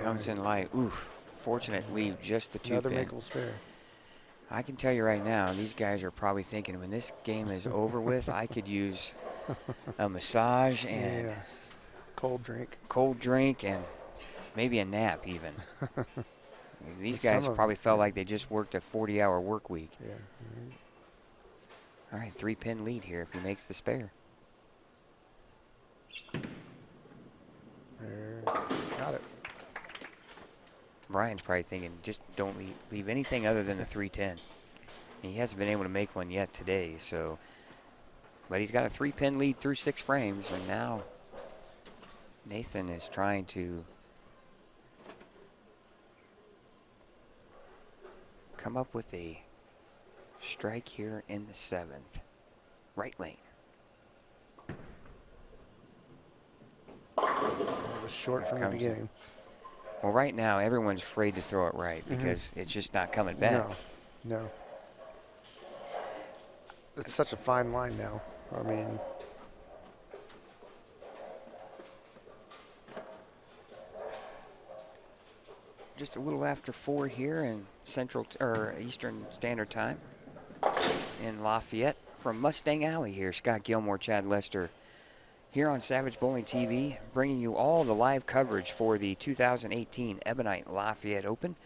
Comes in light. Oof. Fortunate leave, just the 2-pin. Another makeable spare. I can tell you right now, these guys are probably thinking, when this game is over with, I could use a massage and cold drink and maybe a nap even. These guys probably felt like they just worked a 40-hour work week. Yeah. All right, 3-pin lead here if he makes the spare. Got it. Brian's probably thinking, just don't leave anything other than the 3-10. He hasn't been able to make one yet today, so. But he's got a 3-pin lead through 6 frames, and now Nathan is trying to come up with a strike here in the 7th. Right lane. It was short from the beginning. Well, right now, everyone's afraid to throw it right because it's just not coming back. No. It's such a fine line now. I mean, just a little after 4 here in Eastern Standard Time in Lafayette from Mustang Alley here. Scott Gilmore, Chad Lester here on Savage Bowling TV, bringing you all the live coverage for the 2018 Ebonite Lafayette Open.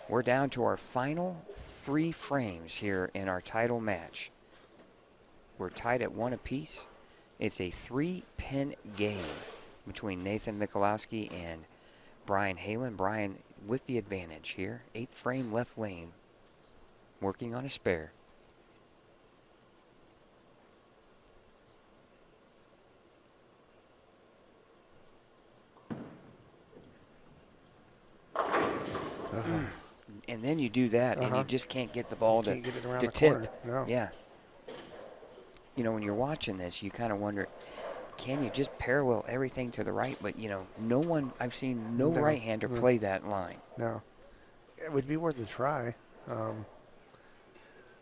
We're down to our final 3 frames here in our title match. We're tied at 1 apiece. It's a 3-pin game between Nathan Michalowski and Brian Halen. Brian with the advantage here. 8th frame left lane, working on a spare. and then you do that, and you just can't get the ball Can't get it around to the tip. corner. No. Yeah. You know, when you're watching this, you kind of wonder, can you just parallel everything to the right? But, you know, I've seen no No. right-hander play that line. No. It would be worth a try.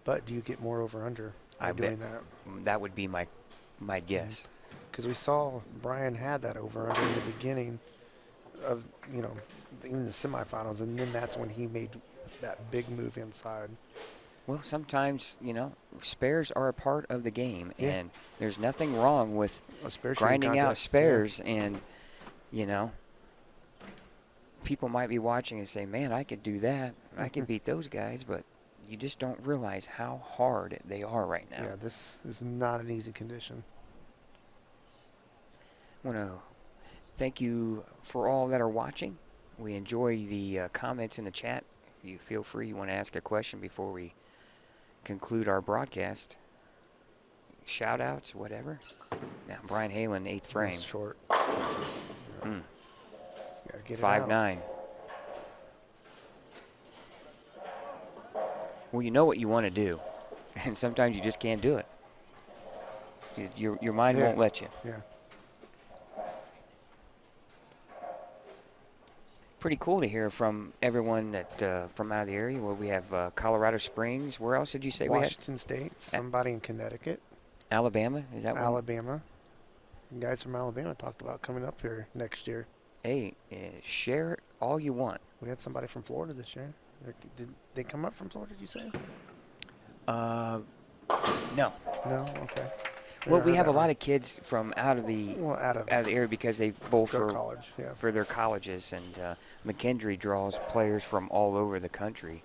But do you get more over-under by I doing bet that? that would be my guess. Because we saw Brian had that over-under in the beginning of, in the semifinals, and then that's when he made that big move inside. Well, sometimes, spares are a part of the game, Yeah. and there's nothing wrong with A spare shooting grinding out contest. spares, and, people might be watching and say, man, I could do that. I could beat those guys, but you just don't realize how hard they are right now. Yeah, this is not an easy condition. I want to thank you for all that are watching. We enjoy the comments in the chat. If you feel free, you want to ask a question before we conclude our broadcast. Shout outs, whatever. Now, Brian Halen, 8th frame. That's short. Mm. Just gotta get it out. 5'9". Well, you know what you want to do, and sometimes you just can't do it. Your mind won't let you. Yeah. Pretty cool to hear from everyone that from out of the area. Well, we have Colorado Springs. Where else did you say we had? Washington State, somebody in Connecticut, Alabama. Is that one? Alabama. The guys from Alabama talked about coming up here next year. Hey, share all you want. We had somebody from Florida this year. Did they come up from Florida, did you say? No. No? Okay. Well, we have a lot of kids from out of the out of the area because they both go for to college, yeah. for their colleges, and McKendree draws players from all over the country,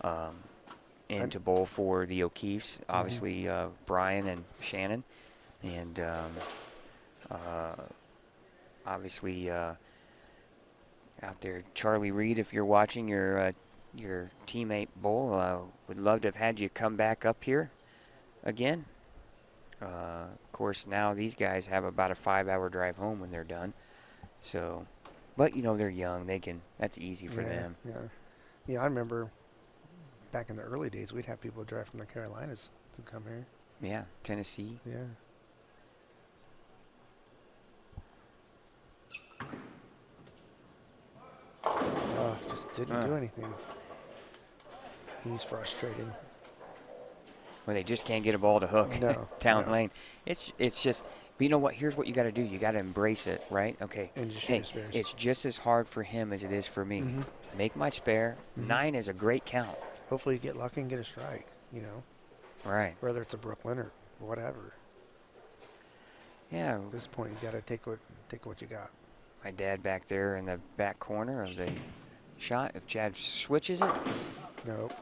and to bowl for the O'Keefes. Obviously, Brian and Shannon, and obviously out there, Charlie Reed. If you're watching your teammate bowl, would love to have had you come back up here again. Of course, now these guys have about a 5-hour drive home when they're done. So, but they're young. That's easy for them. Yeah. Yeah, I remember back in the early days, we'd have people drive from the Carolinas to come here. Yeah, Tennessee. Yeah. Just didn't do anything. He's frustrating. Well, they just can't get a ball to hook No, down no. lane. It's just, but you know what? Here's what you got to do. You got to embrace it, right? Okay. And just shoot Hey, his spares. it's just as hard for him as it is for me. Mhm. Make my spare. 9 is a great count. Hopefully you get lucky and get a strike, Right. whether it's a Brooklyn or whatever. Yeah. At this point, you got to take what you got. My dad back there in the back corner of the shot. If Chad switches it, Nope.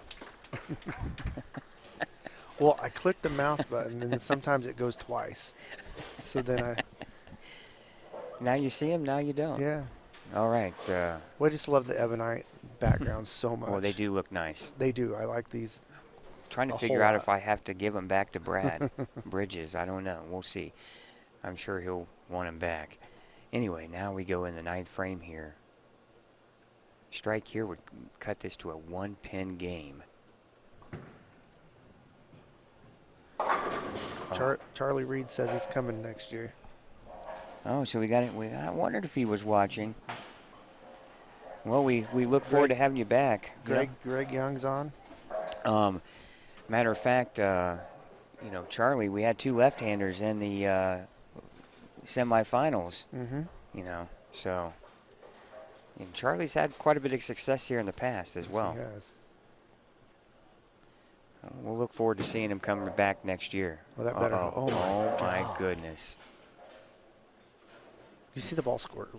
Well, I clicked the mouse button, and then sometimes it goes twice. So then now you see him, now you don't. yeah. All right. Well, I just love the Ebonite background so much. Well, they do look nice. They do. I like these. Trying to A figure whole out lot. if I have to give him back to Brad Bridges. I don't know. We'll see. I'm sure he'll want him back. Anyway, now we go in the 9th frame here. Strike here would cut this to a 1-pin game. Charlie Reed says he's coming next year. Oh, so we got it. I wondered if he was watching. Well, we look forward to having you back. Greg Young's on. Matter of fact, Charlie, we had 2 left-handers in the semifinals. So. And Charlie's had quite a bit of success here in the past as well. Yes, he has. We'll look forward to seeing him coming back next year. Well, that better. Oh my goodness. You see the ball squirt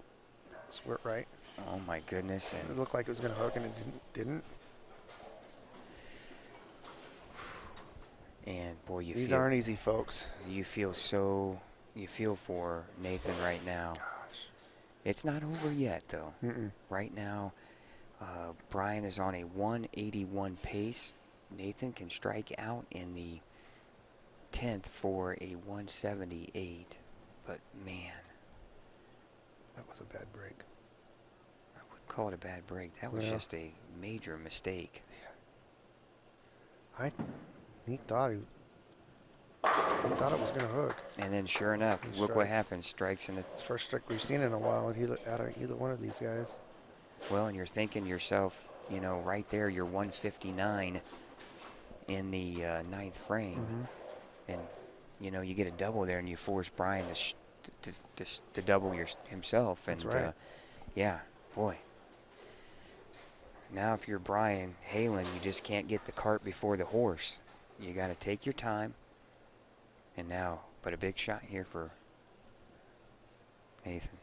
right? Oh my goodness. It And looked like it was going to hook, and it didn't. And boy, These aren't easy, folks. You feel for Nathan right now. Gosh. It's not over yet, though. Mm-mm. Right now, Brian is on a 181 pace. Nathan can strike out in the 10th for a 178. But man, That was a bad break. I would call it a bad break. That was Yeah. just a major mistake. He thought it was going to hook. And then sure enough, He look what strikes. happened. Strikes in the It's the first strike we've seen in a while out of either one of these guys. well, and you're thinking to yourself, you know, right there, you're 159 in the ninth frame, and you know you get a double there, and you force Brian to double himself, and That's right. yeah, boy. Now, if you're Brian Halen, you just can't get the cart before the horse. You got to take your time. And now, but a big shot here for Nathan.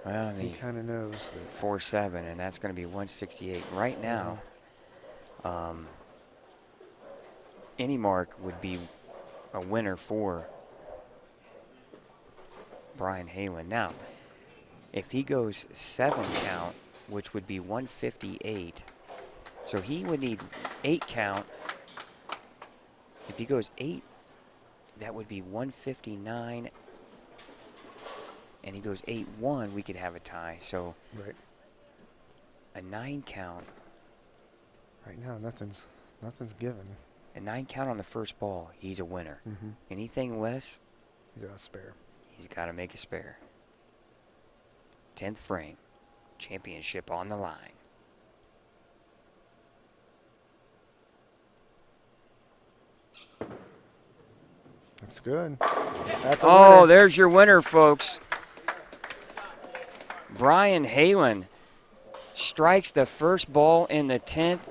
Well, He the kind of knows that. 4-7, and that's going to be 168. Right now, any mark would be a winner for Brian Halen. Now, if he goes 7 count, which would be 158, so he would need 8 count. If he goes 8, that would be 159, and he goes 8-1, we could have a tie. So Right. a 9 count, Right now, nothing's given. a 9 count on the first ball, he's a winner. Mm-hmm. Anything less, He's got a spare. he's got to make a spare. 10th frame, championship on the line. That's good. That's a Oh, winner. there's your winner, folks. Brian Halen strikes the first ball in the 10th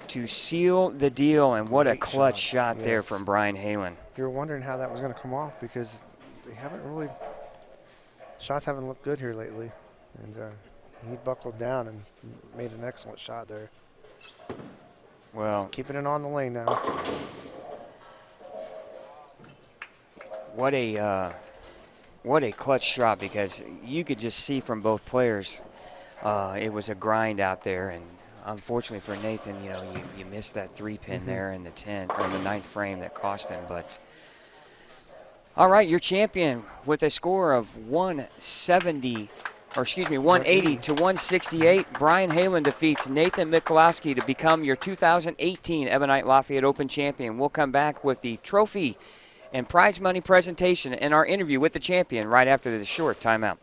to seal the deal, and what a Great clutch shot. shot there Yes. from Brian Halen. You were wondering how that was going to come off because they haven't really shots haven't looked good here lately, and he buckled down and made an excellent shot there. Well, Keeping it on the lane now. what a clutch shot, because you could just see from both players it was a grind out there, and unfortunately for Nathan, you know, you missed that 3-pin there in the 10th or the 9th frame that cost him. But all right, your champion with a score of 180 to 168. Brian Halen defeats Nathan Michalowski to become your 2018 Ebonite Lafayette Open champion. We'll come back with the trophy and prize money presentation and our interview with the champion right after this short timeout.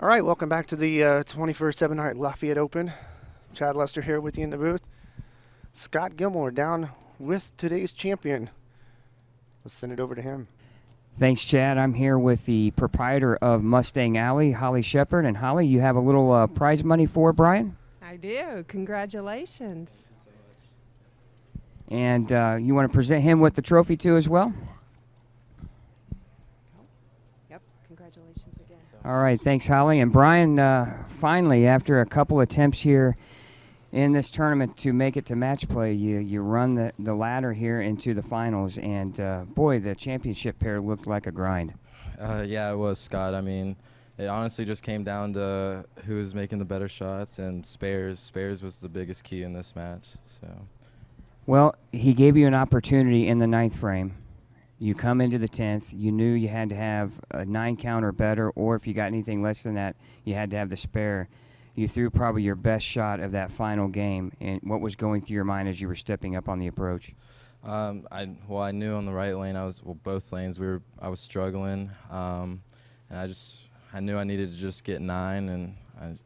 All right, welcome back to the 21st Ebonite Lafayette Open. Chad Lester here with you in the booth. Scott Gilmore down with today's champion. Let's send it over to him. Thanks, Chad. I'm here with the proprietor of Mustang Alley, Holly Shepard. And Holly, you have a little prize money for Brian? I do. Congratulations. And you want to present him with the trophy too as well? Yep. Congratulations again. All right, thanks, Holly. And Brian, finally, after a couple attempts here in this tournament to make it to match play, you run the ladder here into the finals. And, boy, the championship pair looked like a grind. Yeah, it was, Scott. I mean, it honestly just came down to who was making the better shots, and spares. Spares was the biggest key in this match. So. Well, he gave you an opportunity in the 9th frame. You come into the 10th. You knew you had to have a 9 count or better, or if you got anything less than that, you had to have the spare. You threw probably your best shot of that final game. And what was going through your mind as you were stepping up on the approach? I knew on the right lane both lanes I was struggling, and I knew I needed to just get 9, and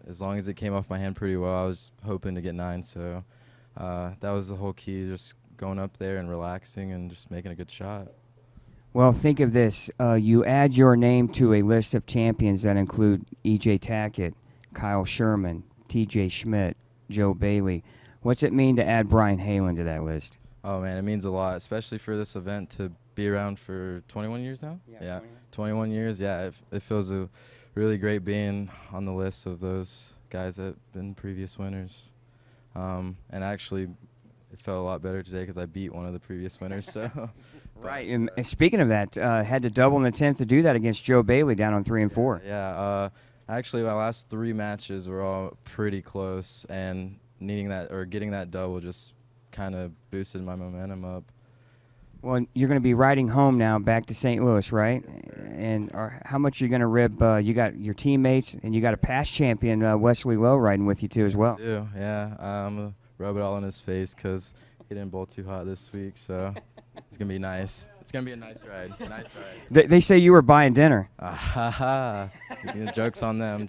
as long as it came off my hand pretty well, I was hoping to get 9. So that was the whole key, just going up there and relaxing and just making a good shot. Well, think of this. You add your name to a list of champions that include E.J. Tackett, Kyle Sherman, T.J. Schmidt, Joe Bailey. What's it mean to add Brian Halen to that list? Oh man, it means a lot, especially for this event to be around for 21 years now. Yeah, 21 years. Yeah, it feels really great being on the list of those guys that have been previous winners. And actually, it felt a lot better today because I beat one of the previous winners. So. Right, and speaking of that, had to double in the 10th to do that against Joe Bailey down on 3 and 4. Yeah. Actually, my last 3 matches were all pretty close, and needing that or getting that double just kind of boosted my momentum up. Well, you're going to be riding home now back to St. Louis, right? And how much are you going to rib? You got your teammates, and you got a past champion, Wesley Lowe, riding with you too as well. Yeah. I'm going to rub it all in his face because he didn't bowl too hot this week, so it's going to be nice. It's going to be a nice ride. They say you were buying dinner. Joke's on them.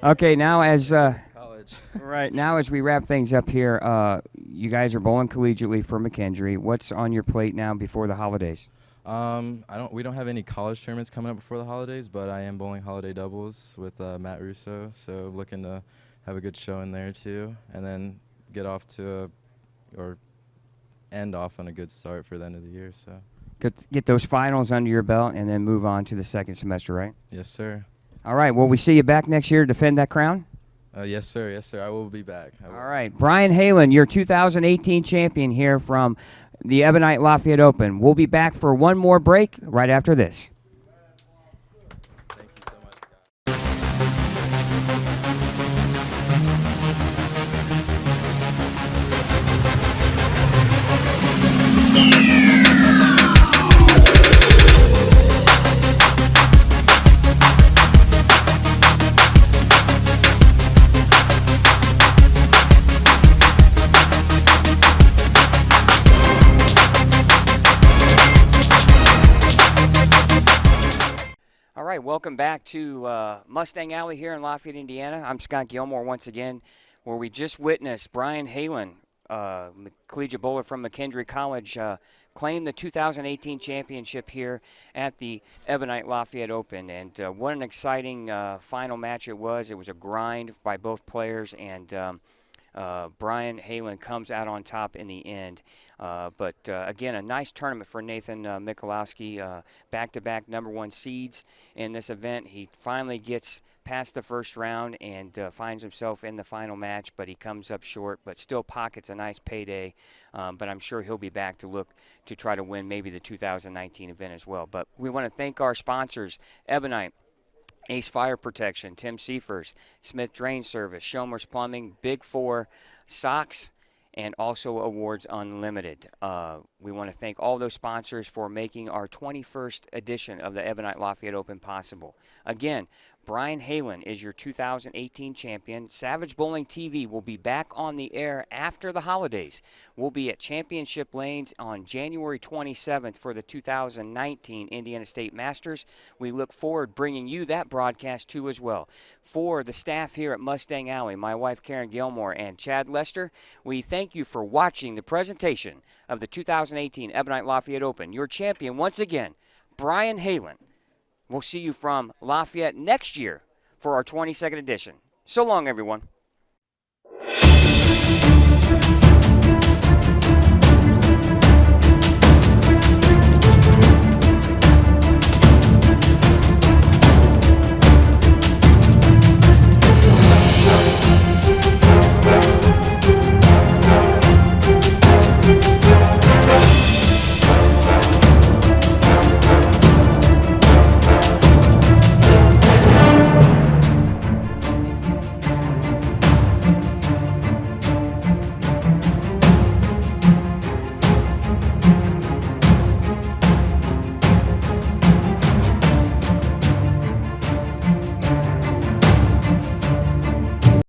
Okay, now as College. right now as we wrap things up here, you guys are bowling collegiately for McKendree. What's on your plate now before the holidays? We don't have any college tournaments coming up before the holidays, but I am bowling holiday doubles with Matt Russo, so looking to have a good show in there too, and then end off on a good start for the end of the year. So Get those finals under your belt and then move on to the second semester, right? Yes, sir. All right. Will we see you back next year to defend that crown? Yes, sir. I will be back. All right. Brian Halen, your 2018 champion here from the Ebonite Lafayette Open. We'll be back for one more break right after this. Thank you so much, Scott. All right, welcome back to Mustang Alley here in Lafayette, Indiana. I'm Scott Gilmore once again, where we just witnessed Brian Halen, collegiate bowler from McKendree College, claim the 2018 championship here at the Ebonite Lafayette Open. And what an exciting final match it was. It was a grind by both players, and Brian Halen comes out on top in the end. But again, a nice tournament for Nathan Michalowski, back-to-back #1 seeds in this event. He finally gets past the first round and finds himself in the final match, but he comes up short, but still pockets a nice payday. But I'm sure he'll be back to look to try to win maybe the 2019 event as well. But we want to thank our sponsors, Ebonite, Ace Fire Protection, Tim Seifers, Smith Drain Service, Schomer's Plumbing, Big Four, Socks, and also Awards Unlimited. We want to thank all those sponsors for making our 21st edition of the Ebonite Lafayette Open possible. Again, Brian Halen is your 2018 champion. Savage Bowling TV will be back on the air after the holidays. We'll be at Championship Lanes on January 27th for the 2019 Indiana State Masters. We look forward bringing you that broadcast too as well. For the staff here at Mustang Alley, my wife Karen Gilmore and Chad Lester, we thank you for watching the presentation of the 2018 Ebonite Lafayette Open. Your champion once again, Brian Halen. We'll see you from Lafayette next year for our 22nd edition. So long, everyone.